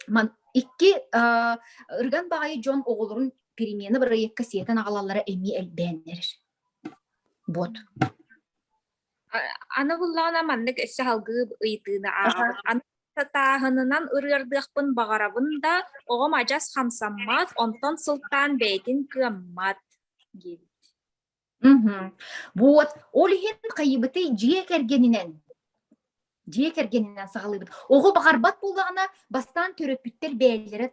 ман икки ырган багай жон оголорун перемена бары екка сиетен агалалары эми элбенер. Вот. Аны буллана маннык эссе халгы ыйтыны аны тахынынан ырырдыакпын багарабын да огом ажас хамсаммат онтон сылтан бейтин кыммат gibi. Вот, олихин кайыбыты жиекергенинен сагалыбыт. Ого багарбат боллагана бастан төрөпүттер бээлери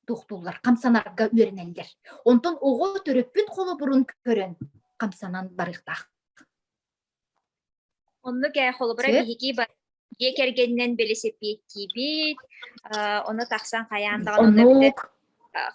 туктулар, камсанарга үйренелдер. Онтон ого төрөпүт колу бурун көрөн камсанан барыктак. Онну ке холбура бихики бар. Жиекергенинен белесепиет кибит, оны таксан каяндаган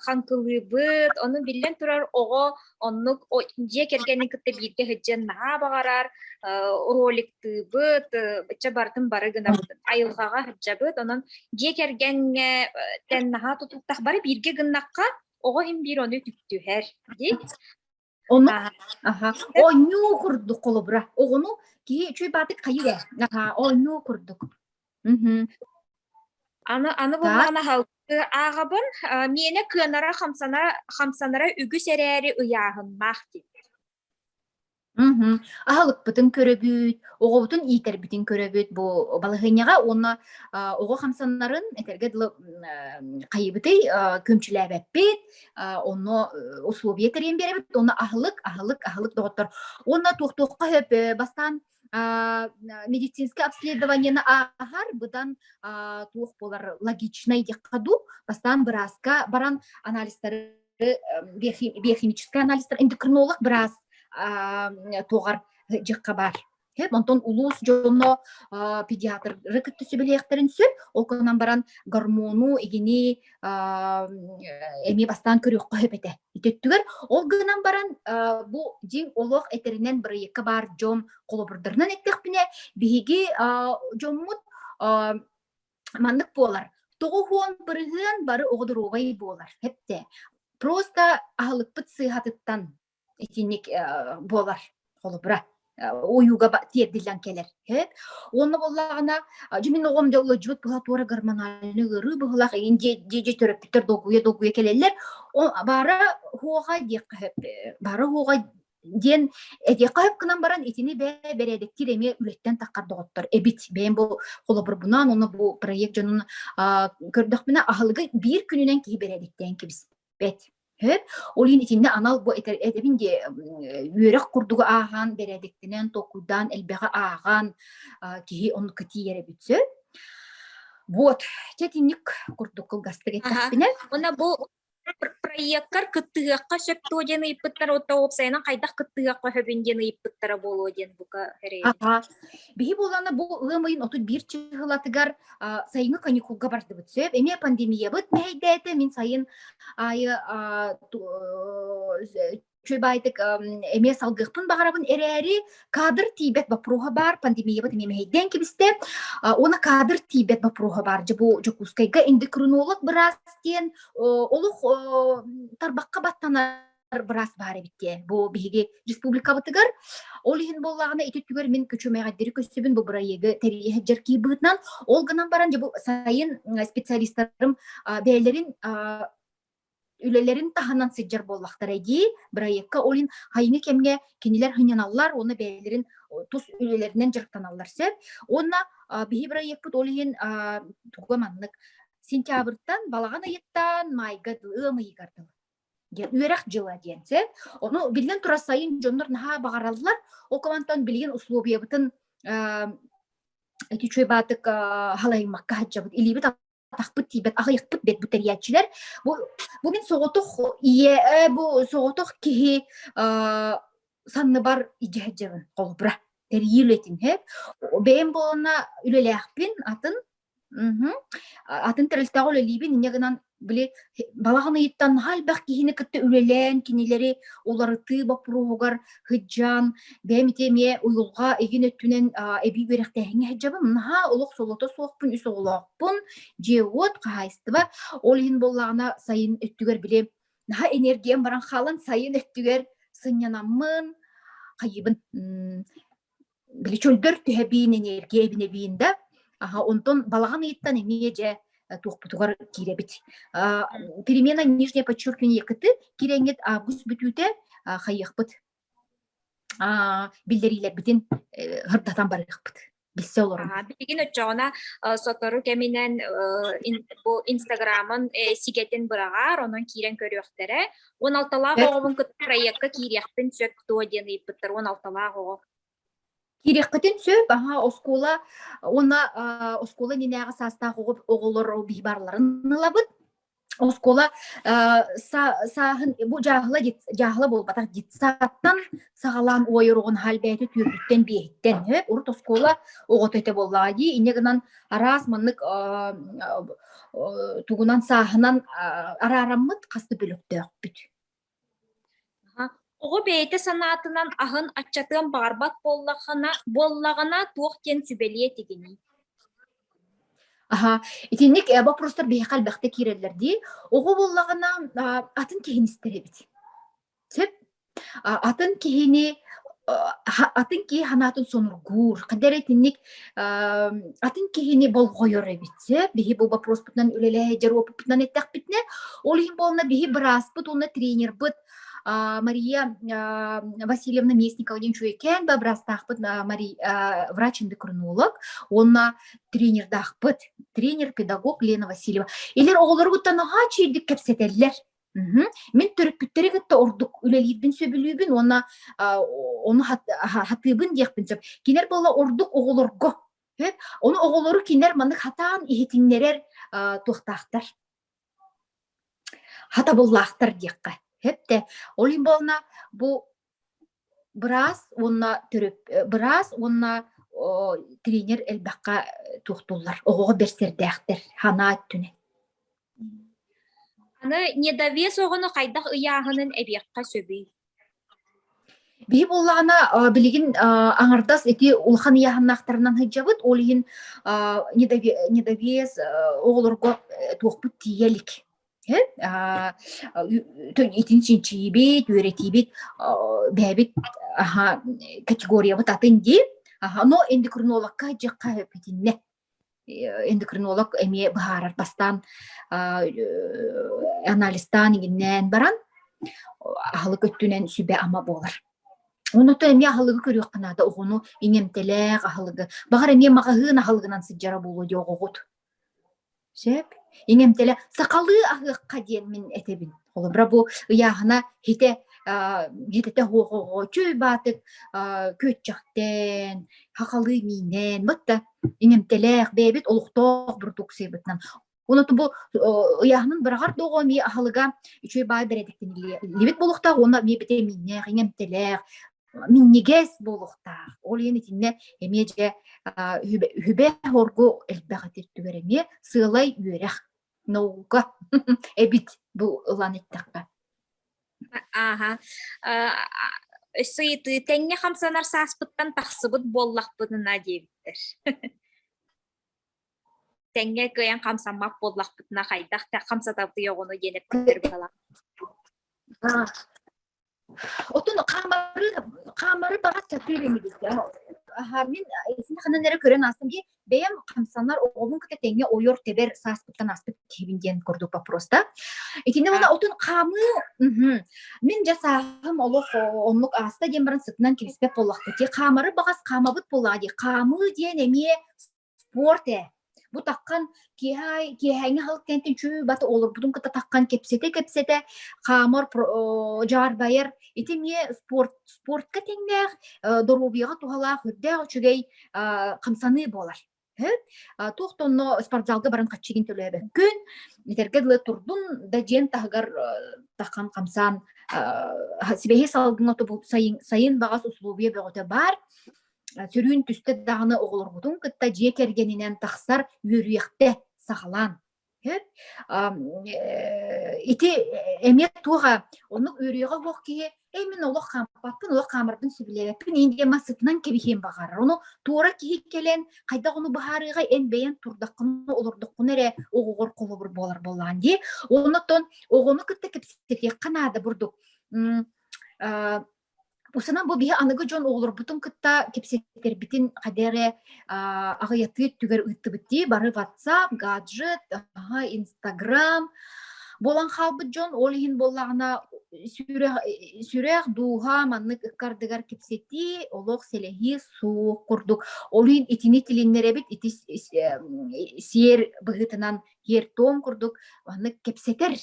ханкылыбыт, оны билен турар ого оннук же кергенин кытты бирге хыджан наха багарар роликтыбыт быча бартын бары гына айылгага хыджабыт онон же кергенге тен наха тутуктак бары бирге гыннакка ого хим бир оны түктүхер ди Onu o nyu kurduk kolobra. Onu ki çöy batık kayıre. O nyu kurduk. Аны булгана халкы агабын мене кынара хамсанара үгү серери ыяһыннах ди. Ахалык бытын көрөбүт, ого бутун итер битин көрөбүт бу балыгыняга оны ого хамсаннарын этерге кайыбыты көмчүләбеппит, оны условия терен беребит, оны ахалык доктор. Оны туктукка хөп бастан медицинский обследованияны ахар быдан туох болар логичный декаду бастан бразга баран анализдары биохимический анализдер эндокринолог браз тугар жыкка бар Hep onton улус жонно педиатр рыкытты билekтерин сөп, ол конан баран гормону игини эми бастан көрөккө хөпете. Итеттүгер ол гынан баран бу жин олох этеринен бирекке бар жом колобурдарынан эттекпине биги жоммут мандык болар. Тогухон бирген бары огдуругай болар. Хепте. Просто ахылыппыт сыйхатыттан итинник болар. Холобура. Оюга тиердилен келер. Оны боллагана жимин огом жолу жут була тура гормональны гыры була инде же төрөптүр догуя келелер. Бары хуга дек бары хуга ден эдекайып кынан баран итини бередик тиреме үлеттен таккардыготтор. Эбит бен бу холобур бунан оны бу проект жонун көрдөкмүнө ахылыгы бир күнүнөн кии бередиктен кибиз. Бет. Олин итинде анал бу эдебинде үйрек курдугу аахан бередиктенен токудан элбега аахан кии он кытиере бүтсө. Вот, тетинник курдук кылгастык эттекпине. Она бу проекттар кыттыгакка сөптөден ыйыппыттар отта опсайынан кайдак кыттыгакка хөбүнден ыйыппыттара болуоден бука хере. Биһи болана бу ымыйын отут бир чыгылатыгар сайынгы каникулга барды бүтсөп, эме пандемия быт мейдете мен сайын айы чөбайтык эме салгыкпын багарабын эрери кадр тибет бапруга бар пандемия быт эме мейден кибисте она кадр тибет бапруга бар жабу жокускайга эндокринолог брастен олух тарбакка баттана брас бар битте бу биги республика бытыгар олихин боллагына итеттүгөр мен көчөмөгаддери көсөбүн бу проекты терие жерки бытнан ол гынан баран жабу сайын специалисттарым бээлерин үлелерин таханан сыджар боллактар эди проектка олин хайны кемге кинилер хыняналлар оны бээлерин тус үлелеринен жыртаналлар сеп онна биги проект олин тугаманнык сентябрьтан балаган айыттан майга ымыйгардыл үйрек жыла денсе оны билген тура сайын жоннор наха багараллар о комантан билген условия бытын эти чөйбатык халаймакка хаджабыт илибит тахпыт тибет агыйкпыт бет бутериячилер бу мен соготох ие бу соготох кихи санны бар ижеджебин колбура терилетин хеп бем болна үлелехпин атын терилтагы үлелибин инегынан биле балаганы иттан халбах кихини кытты үлелен кинилери оларыты бапругар хыджан бемитеме уйулга эгин өттүнен эби беректехине хаджабым наха олох солото соокпун үс оголокпун жеот кайстыба олин боллагана сайын өттүгөр биле наха энергиям баран халан сайын өттүгөр сынянамын кайыбын биле чөлдөр төһөбин энергия эбине биинда онтон балаган иттан эмие же тухпутугар киребит. Перемена нижнее подчеркивание кыты киреңет август бүтүтэ хайыхпыт. Билдерилер битин хырдатан барыхпыт. Билсе олорун. Билген өчөгүнө сотору кеминен бу инстаграмын сигетин бырагар, онун кирен көрөктөрө 16-лаг огун кыт проектка киряктын сөктө ден ыйыппыттар 16-лаг ого. Киреккетин сөп, оскола, она оскола ненега састағы оғылыр бейбарларын ылабыт. Оскола сағын, бұл жағылы бол, батақ детсаттан сағалан ойырығын халбәйті түрбіттен бейттен. Урт оскола оғыт өте боллады. Инегінен арас маннык туғынан сағынан арарамыт қасты бөлікті өкпіт. Ого бейте санатынан ахын аччатыан барбат боллагана туох кен сүбелие тегени. Итинник вопростар бейхал бәхте киреллерди. Ого боллагана атын кехин истеребит. Сеп атын кехини атын ки ханатын сонургур. Кадер итинник атын кехини болгойор эбитсе. Бихи бу вопрос бутнан үлеле жару бутнан еттак битне. Олихин болна бихи брас бут, оны тренер бут. Мария Васильевна Местникова денчуекен, бабрастахпыт врач-эндокринолог, онна тренер дахпыт, тренер-педагог Лена Васильева. Илер оғылырғыттан аға чейдік кәпсетелер. Мен төріппіттері гітті ордық үлелейбін сөбілейбін, оны хатыбын дейкпін сөп. Кенер бола ордық оғылырғы. Оны оғылыры кенер мандық хатан ихетінлерер туқтақтар. Хата боллақтар дейкқа. Hepte olin bolna bu Бырас онна төрөп, бырас онна тренер элбаққа туқтулар. Оғоға берсердәқтер, хана түне. Аны недовес оғыны қайдақ ыяғының әбиаққа сөбей. Бейіп олағына білеген аңардас эти улхан яханнақтарынан хыджабыт, олығын недовес оғылырға туқпыт тиелік. Итин чинчибит, үретибит, бәбит категория вот атын ди, но эндокринологка жаққа өпетінне. Эндокринолог эме бахарар бастан анализтан егіннен баран, ахылы көттінен сүбе ама болар. Онуто эме ахылыгы көрүк кынада оғыну иңемтелек ахылыгы. Бағар эме мағағын ахылыгынан сыджара болу де оғығыт. Сеп, иңемтелек сақалы ахыққа ден мен этебин. Олы бұра бұл ұяғына хите хоғығы чөй батык көт жақтен, хақалы минен, бұтта иңемтелек бәбет олықтоқ бұрдық сейбітнан. Онуто бұл ұяғының бірағар доғы ме ахылыға чөй бай бередіктен лебет болуқта, оны мебете миннеғ, иңемтелек, миннегес болуқта. Ол ені тінне емеже хүбе хоргу әлбәғатер түгереме сылай үйереқ. Науға әбит бұл ұлан еттіққа. Аха. Сыйты тәңе қамсанар саспыттан тақсыбыт боллақпытына дейбіттер. Тәңе көйен қамсанмақ боллақпытына қайдақ та қамсатапты еғыны еніп көтер бала. Отын қамары бағат сәпір емедіз. Мен есінде қананары көрен астым ке, бәйім қамсанар оғылын күті тәңе ойор тебер саспыттан аспыт кебінден көрдік папроста. Екенде оны отын қамы, мен жасағым олық онлық аста ден баран сытынан келіспеп болақты. Қамары бағас қамабыт болады. Қамы ден әме спорт ә. Бұ таққан кейхәңі халық кәнтін чүй баты олыр. Бұдың күті таққан кепсете, қамыр жар байыр. Етеме спортқа теңдәғ, дорубияға туғалақ, өддәғ чүгей қамсаны болар. Туқтонно спортзалға баран қатшеген төлі әбі. Күн, етергеділі тұрдың да жен тағығар таққан қамсан. Себеге салғын оты бұл сайын бағас ұсылубия бөғіті бар. Сүрін түсті дағыны оғылыр бұдың күтті жек ергенінен тақсар үйіріекті сағалан. Ити әмет туға, оның үйіріеға оқ кейі, әймен олық қампаппын, олық қамырдың сүбілереппін, енде масытынан кебехен бағарыр. Оны туыра кейі келен, қайда оны бағарыға ән бәйен тұрдаққыны, олырдыққыны әрі оғығыр қолы бір болар болған де. Оны тон оғыны күтті кепсетке қанады бұрдық. Осынан бұл бейі анығы жон оғылыр бұтын күтті кепсеттер бітін қадәрі ағаяты түгер ұтты бітті, бары WhatsApp, гаджет, Instagram. Болан қалбыт жон олығын болағына сүрек дуға маннық үккардығар кепсетті, олық селехи суық құрдық. Олығын итіне тіліннер әбіт, иті сер бұғытынан ер том құрдық, маннық кепсетер.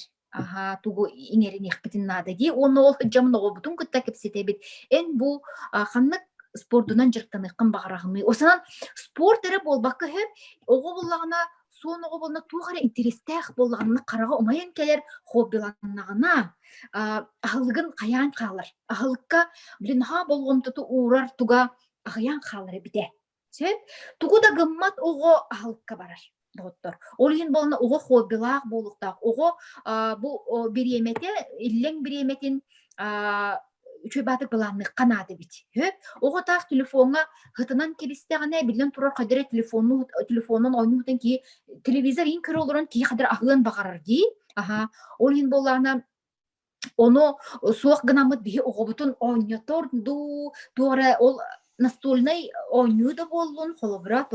Тугу иңерин ихпитин нады ди, оны ол жамын оғы бұтын күтті кепсете бит. Ән бұл қаннық спордынан жырттан иқын бағарағыны. Осынан спорт әрі болбақы хеп, оғы болағына, сон оғы болына туғары интерестәқ болағыны қараға омайын келер хоббиланағына. Ахылығын қаян қалыр. Ахылыққа білін болғым тұты урар туға ағаян қалыр біде. Тугу да гыммат оғы ахылыққа барар. Олығын болына оғы хоббилақ болуқтақ. Оғы бұл бір емете, иллен бір еметін үчөй батық бұланны қанады бит. Оғы тақ телефонға ғытынан кебістеғіне білден тұрар қадыры телефонын ойнуғытын ки телевизор ең көрі олырын ки қадыр ағылын бағарыр дей. Олығын болағына оны суық ғынамыд бейі оғы бұтын ойнетор туары ол настольный ойнуды болуын қолыбыра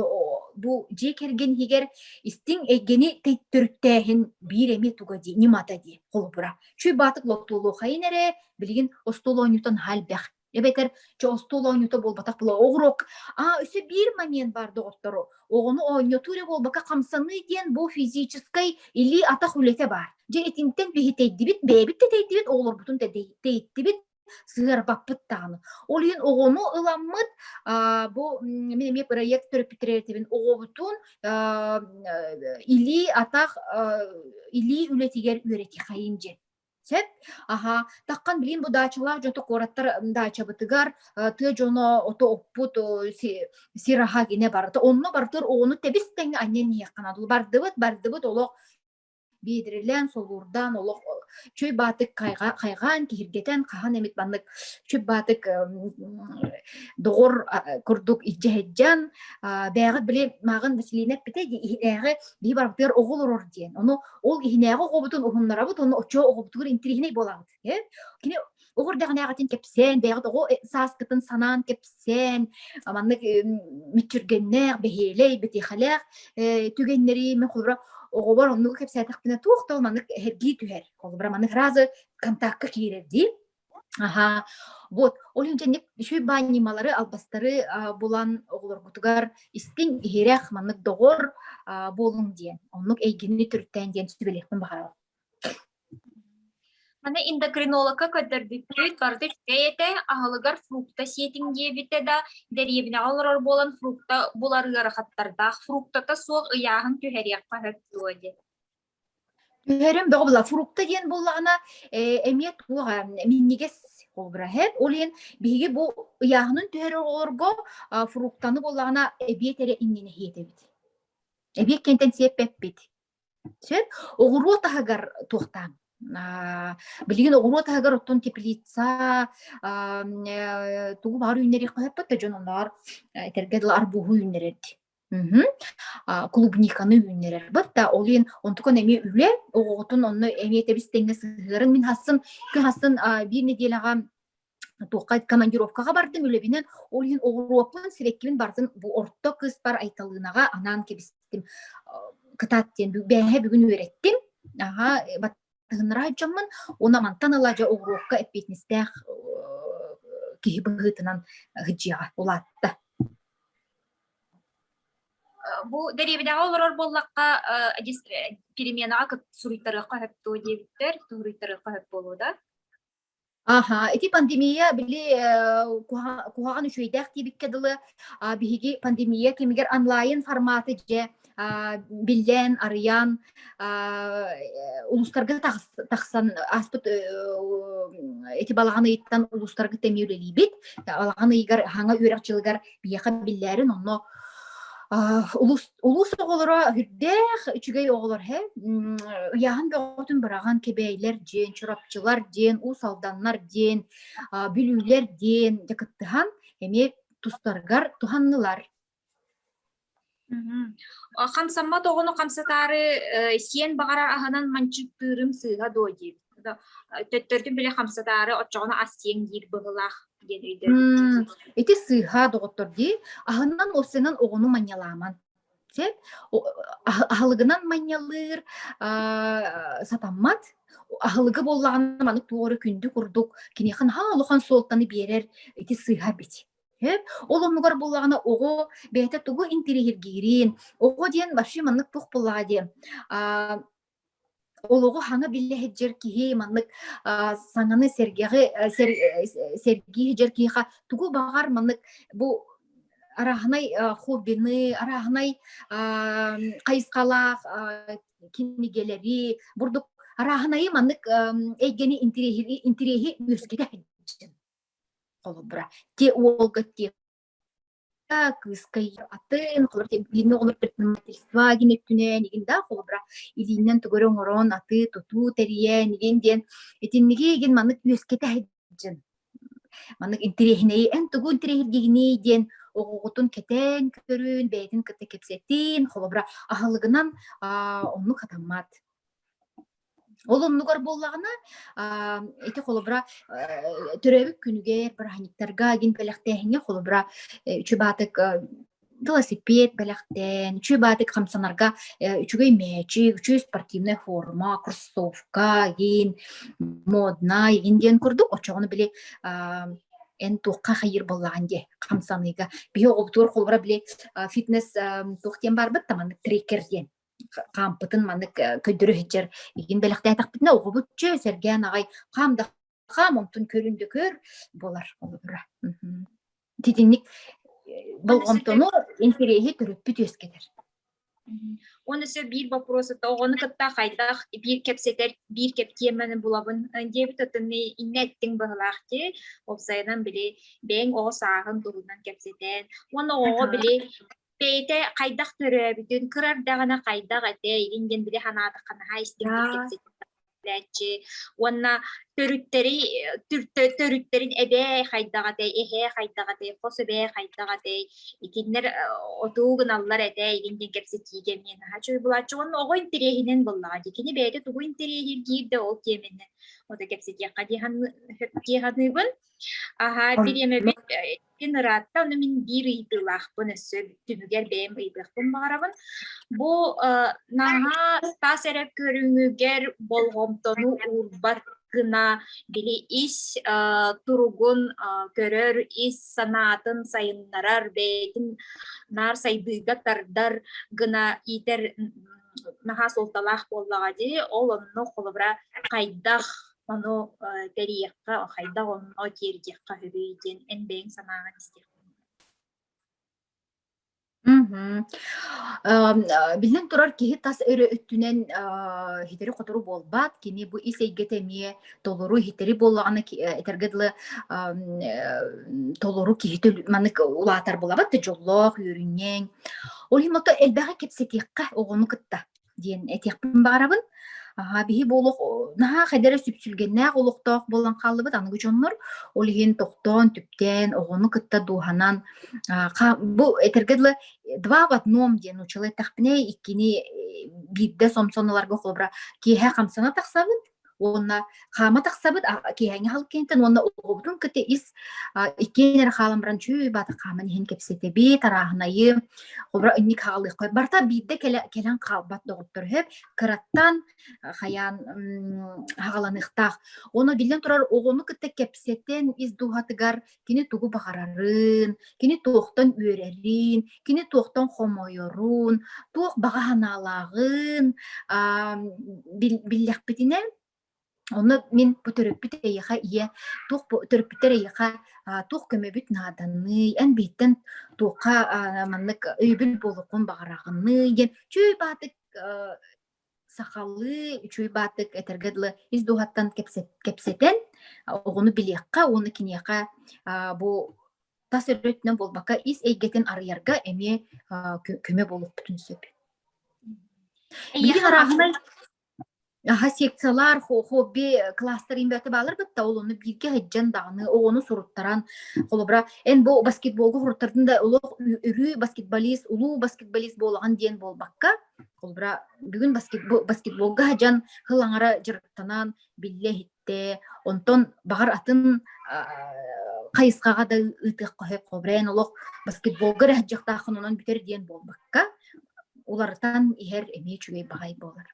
бұл жек ерген егер істің әгені тәйттірттәхін бір әме туға де, немата де қолыбыра. Чүй батық лоқтолу қайын әрі білген остол ойнутан хал бәқ. Эбетер чо остол ойнута болбатақ бұла оғырок. Өсі бір момент барды оқтыру. Оғыны ойнутуре болбақа қамсаны ден бұл физическай или атақ үлете бар. Же етінтен бейі тәйдібіт, бәйбітті тәйдібіт, оғылыр бұтын тәйдібіт, сығыр баппыт тағыны. Ол ең оғыны ыламмыд, бұл менеме проект түріп бітірердебін оғыбытын или атақ, или үлетігер өреті қайын жен. Сет, таққан білейін бұл дачалар жоты қораттар дача бұтығар, ты жоно ото оппут сираха гене барды. Онны бардыр, оны тебістен анен еқанадыл. Бардыбыт, олық бейдірілен, солурдан, олық чөй батык қайған, кехіргетен, қаған емет бандық чөй батык доғыр күрдік иджахеджан, бәғыт біле мағын Василинет біте, ихінәғі дей барбытығыр оғыл ұрыр дейін. Оны ол ихінәғі оғыбытын ұғынлара бұд, оны очо оғыбытығыр интригіней болағыд. Кені оғыр дәғін ағатын кепсен, бәғыт оғы саскытын санан кепсен, аманлық мүтчүргеннәғ, бәхелей, бәтейхаләғ, түгеннері мен қолыра оғыбар онны кеп сәтіқпіне туқтал манық әргі түхер. Қолыбыра манық разы контактқа кейрерді. Вот, ол үнженеп шөй банималары албастары болан оғылар құтығар істің ерек манық доғыр болың дейін. Оннық әйгені түрттен дейін сүбелekпін бағарал. Мана эндокринологка көтөрбүттүт барды чейете ахылыгар фрукта сетинге бите да деребине алырар болан фрукта буларыгар хаттарда фруктата соқ ыяһын түһәриякка хөттүөде. Түһәрем бөгөбла фрукта диен буллагына эмиет туга миннигес колбрахет олен биге бу ыяһынын түһәре орго фруктаны буллагына эбиетере иннене хетебит. Эбиет кентен сеппеппит. Сөт огуру тагар тохтан. Билигин оғыру тағар оттон теплица тугу бар үйнері қойаппат да жононлар этергеділ арбуғу үйнерерді. Клубниканы үйнерер. Бітті олын онтукон әме үле оғытын онны әме етебістенге сығырын мен хасын бір неделаға тоққа командировкаға бардым үлебінен олын оғыруапын сиреккебін бардым бұл орто кыз бар айталынаға анан кебістім кытаттен бәйе бүгін өреттім. Тыгынра жаммын, она мантан алажа оғруққа әппетністәқ кейі бұғытынан ғыджиға олатты. Бу деребинеға олар боллаққа переменаға кыт суруйтарыққа хөпту дебіттер, суруйтарыққа хөп болу да? Эти пандемия биле кугаган үшөйдәк тибиккедылы биһиги пандемия кемигер онлайн форматы же билен арыян улустарга тахсан аспыт эти балаганы иттан улустарга темиулелибит балаганы игер хаңа үрәкчилгәр бияка билләрен онно улус оғылыра хүрдәқ үчігей оғылыр хә. Яғын бәғытын біраған кебейлер ден, чырапчылар ден, усалданлар ден, бүлілер ден, декіттіған әме тұстарғар тұханнылар. Қамсамма тоғыны қамсатары сен бағара ағынан манчықтырым сыға дойдеп. Төттөрдү биле хамсатары отчоғына астиен дейір бұғылақ дедейдер. Эти сыға доғыттыр дей, ағынан осынан оғыны маньяламан. Ағылығынан маньялыр сатаммат, ағылығы болағына манық туғыры күнді күрдік, кенеқан олыған солтаны берер эти сыға бет. Ол онығар болағына оғы бәйті тұғы интерегергерін, оғы ден башы манық тұқ болады. Олығы хаңа білі хеджер кихе манлык саңаны сергей хеджер киха тугу бағар манлык бу арахнай хоббины, арахнай қайысқалақ кенегелері, бұрдық арахнай манлык әйгені интерехи өскеде хеджер. Қолы бұра. Те олғы те кыскай атын колор темплине олор предпринимательство генеттүнен игинда колобра илинен тугөрөн орон аты туту терien игенден этинниги ген манык үескете хайджын манык интерехинеи эн тугу интерехиргигини ден огутун кетен көрүн бэйдин кыты кепсетин колобра ахалыгынан онну катаммат. Олоннугар боллагына эти холобра төрөбүк күнүгер бір ханиктарга ген белектехине холобра үчүбатык велосипед белектен, үчүбатык хамсанарга үчүгөй мечи, үчү спортивная форма, кроссовка, ген модна, ген курдук, очоғыны біле эн туққа хайыр боллаган де хамсаныга. Бие оғылтуыр холобра біле фитнес туқтен бар бұд, таманы трекер ден. Қампытын маны көйдірі хеджер еген бәліқті айтақ бітіне оғы бұтчы сәрген ағай қамда қам онтын көрінді көр болар. Тетінік бұл ғымтыны интерейі түріп бүт өскедер. Оны сө bir вопросы то оны кытта хайдах bir кепсетер bir кептиемени булабын дебит отыны иннеттин быһылаахти опсайдан били бең о саагын турунан кепсетен оны ого били бейте кайдах төрөбүтүн кырар дагана кайдах эте иринден били ханаата канаха истиңдик кепсетен Уонна төрүттерин эбээ хайдагатей, эхээ хайдагатей, хос эбээ хайдагатей, икиннер отуугун аллар этей, игинден кепсе тиигемнен. Хачуй булачы уонна ого интерехинен буллага. Дикини бээте тугу интерехир киирде ол кеменне. Ота кепсе тиеханыбын. Аха, биреме бит ратта, оны мен бир ыйтылахпын өссө, түмүгер бэм ыйтылахпын багарабын. Бу наха тас эреп көрүңүгер болгомтону урбат гына били ис туругун көрөр ис санаатын сайыннарар бейтин нар сайдыга тардар гына итер наха солталах боллага ди ол онно холобра кайдах ону терияққа хайда онно терияққа хөбөйден эн бең санааган исте. Билен турар киһи тас өрө өттүнен хитери котору болбат кини бу исейгетемие толору хитери боллаганы этергедлы толору киһи манык улаатар болабат жоллох үрүннен ол химото элбага кепсетиекка огону кытта диен этиекпин барабын биһи болук наха хедере сүпсүлгеннээх олуктоох болан хааллыбыт аныгы дьоннор ол иһин тохтоон түптен огону кытта дууханан бу этергедлы два в одном диэн учылы тахпине иккини бирде сомсоноларга холбра киэхэ хамсана тахсабыт онна хама тахсабыт киэхэҥэ халкентен онна оҕобутун кыты ис иккенер хааламбыран чүй баты хаман иһин кепсетеби тараахынайы холбра инник хаалыыккой барта бирде келен хаалбат доҕуттар хөп кыраттан хаян хагаланыктах оны билен турар огону кытта кепсетен ис дуухатыгар кини тугу баҕарарын кини туохтон үөрэрин кини туохтон хомойорун туох багаһанаалагын билляхпитине оны мен бүтөрөппүт эйэха ие туох төрөппүттер эйэха туох көмөбүт нааданный эн биттен туохка маннык өйбүл болукун багарагынный диэн чүй баатык сахалы чүй баатык этергедлы ис дуухаттан кепсетен огону билиэхха оны киниэха бу тас өрөтүнөн болбакка ис эйгетен арыярга эми көмө болуппутун сөп. Билин арахынай секциялар, хобби кластер имбәте балар бітті, ол оны бирге хеджен дағыны, оғыны сұруттаран, қолыбыра, ән бұл баскетболғы ғұрттардың да ұлық үрі баскетболист, ұлу баскетболист болған дейін болбаққа, қолыбыра, бүгін баскетболға хеджен ғылаңара жырықтанан, білі хетте, онтон бағар атын қайысқаға да ұйтық қойып қолыбыра, ән ұлық баскетболға рәхджақтақын онан бүтер дейін болбаққа, олардан ихер әме чүгей бағай болар.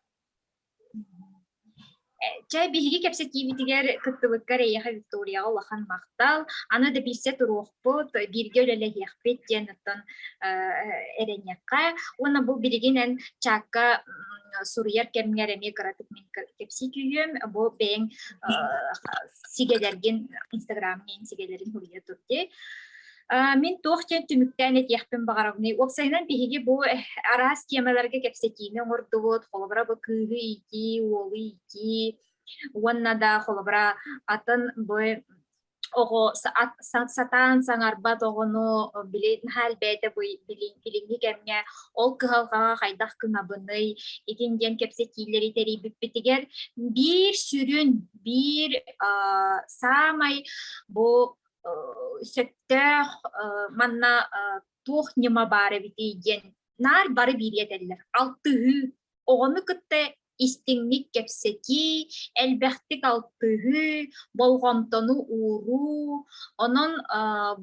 Чай биһиги кепсе киибитигер кыттыбыккар эйэха Викторияга улахан мактал, аны да билсе туруохпут, бирге өлелэхиэхпит диэн оттон эреньякка. Уна бу билигинен чакка суруяр кемҥер эми кыратык мен кепси күйүм, бу бэң сигелерген Инстаграмнен сигелерин хуруя турди. Мен тоқтен түміктен етияқпен бағарабыны. Оқсайынан бейге бұл арас темаларға кепсетейіне ордуыд, қолыбыра бұл күйі ити, олы ити. Онна да қолыбыра атын бұл оғы сатан саңарбат оғыну білетін хәл бәді бұл біліңгі кәміне ол кығалғаға қайдақ кыңабыны. Екенден кепсетейлері тәрей бүппетігер бір сүрін, бір самай бұл сөттөх манна туох нема бары битейген нар бары бириетеллер алтыһы оҕону кытта истиңник кепсети элбэхтик алтыһы болгомтону ууру онон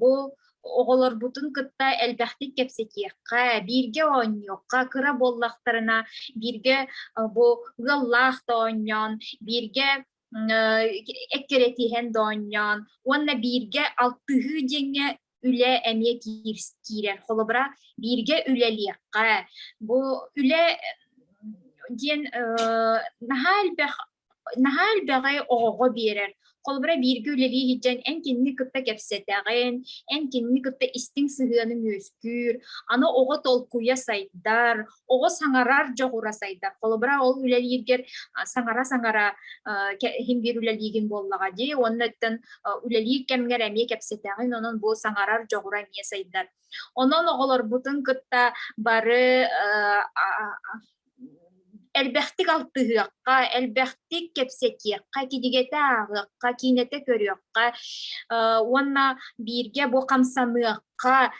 бу оҕолорбутун кытта элбэхтик кепсетиэхха бирге оонньуокка кыра боллахтарына бирге бу гыллаахта оонньон бирге эккеретиһен доонньон уонна биирге алтыһы диэҥэ үлэ эмиэ киирэр холобура биирге үлэлиэхха бу үлэ диэн наһаалбэх nahal bagay ogo birer. Kolbara bir güleli hicen en kinni kıtta kepsetegen, en kinni kıtta istin sıhıyanı müskür, ana ogo tolkuya saydar, ogo sangarar jogura saydar. Kolbara ol üleli yirger sangara him bir üleligin bollaga di, onnetten üleli kemger emiye kepsetegen, onun bu sangarar jogura emiye saydar. Onun oğulor butun kıtta barı elbähtik altıhıaqqa, elbähtik kepsetiaqqa, kidigete ağıqqa, kinete körüaqqa, onna birge bu kamsanıaqqa,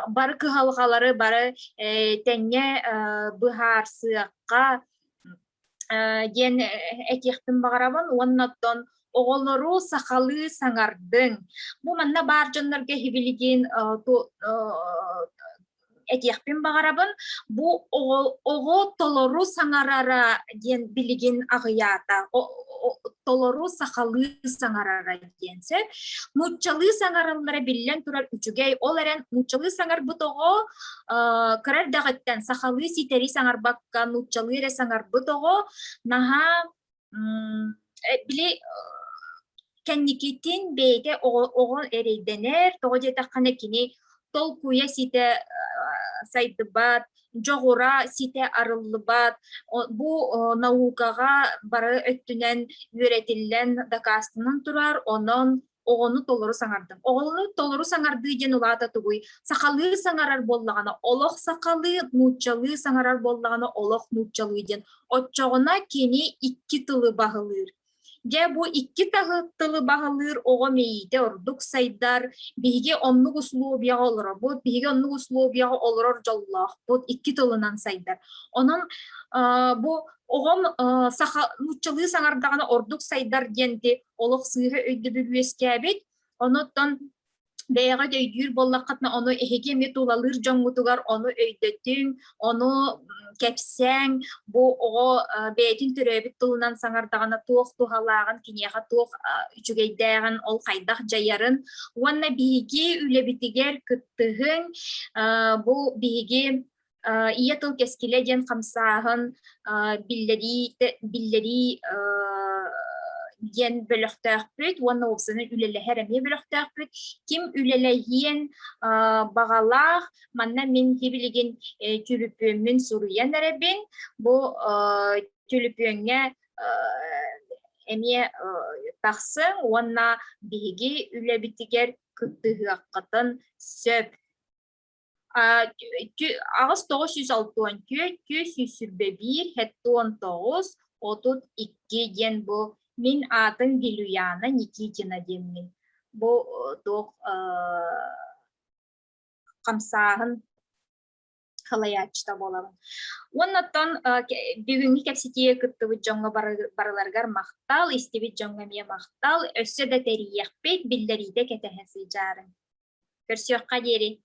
barı kıhalgalары barı tenge bıharsıaqqa, gen etiyektin bağırabın, onnatton oğulları sakalı sanardın. Bu manna barcanlarga hibiligin etiyektin bağırabın, bu oğul toloru sanarara diyen biligin ağıyata, toloru sakalı sanarara diyense, muçalı sanarallara bilen turar üçügey, olaren muçalı sanar butoğu karar dağıttan sakalı siteri sanar bakka, muçalı re sanar butoğu, naha bili kendikitin beyde oğul ereydener, toğu takana kini tolkuya site saydıbat, jogura site arıllıbat, bu naukaga bara öttünen üretillen dakastının turar, onun oğunu toluru sanardım. Oğunu toluru sanardı diyen ulata tuguy. Sakalı sangarar bollağına, oloq sakalı, nuçalı sangarar bollağına, oloq nuçalı diyen. Otçoğuna kini iki tılı bahılır. Ya bu iki tılı bahılır oğa meyide orduk saydar bihige onluk uslubu ya olur bu bihige onluk uslubu ya olur jallah bu iki tılından saydar onun bu oğam nuçalı sanardağına orduk saydar diyendi oluk sığırı öydü bir üyeskabit onuttan Beyga döydür bollaqatna onu ehege metulalır jongutugar onu öydötün onu kepsen bu o beytin türebit tulunan sanardağına tuğ tuhalağın kinyaha tuğ üçügeydağın ol kaydak jayarın wanna bihigi üle bitiger kıttığın bu bihigi iya tıl keskileden kamsahın billeri yen bölüktörpüt, wanna opsinin ülele heremye bölüktörpüt, kim üleleyen bağalaq, manna min hibiligin tülüpümün suruyen erebin, bu tülüpüne emiye taksın, wanna bihigi üle bitiger kıttığı hakkatın söp. Ağız 962, 121, 32 yen bu min atın Giluyana Nikitina demin. Bu dok kamsahın halayatçıda bolalım. Ondan bugünkü kapsitiye kıttıvı jonga baralargar maqtal, istivi jonga miye maqtal, össe de teriyek bit, billeri de ketehesi jarın. Körsiyokka deri.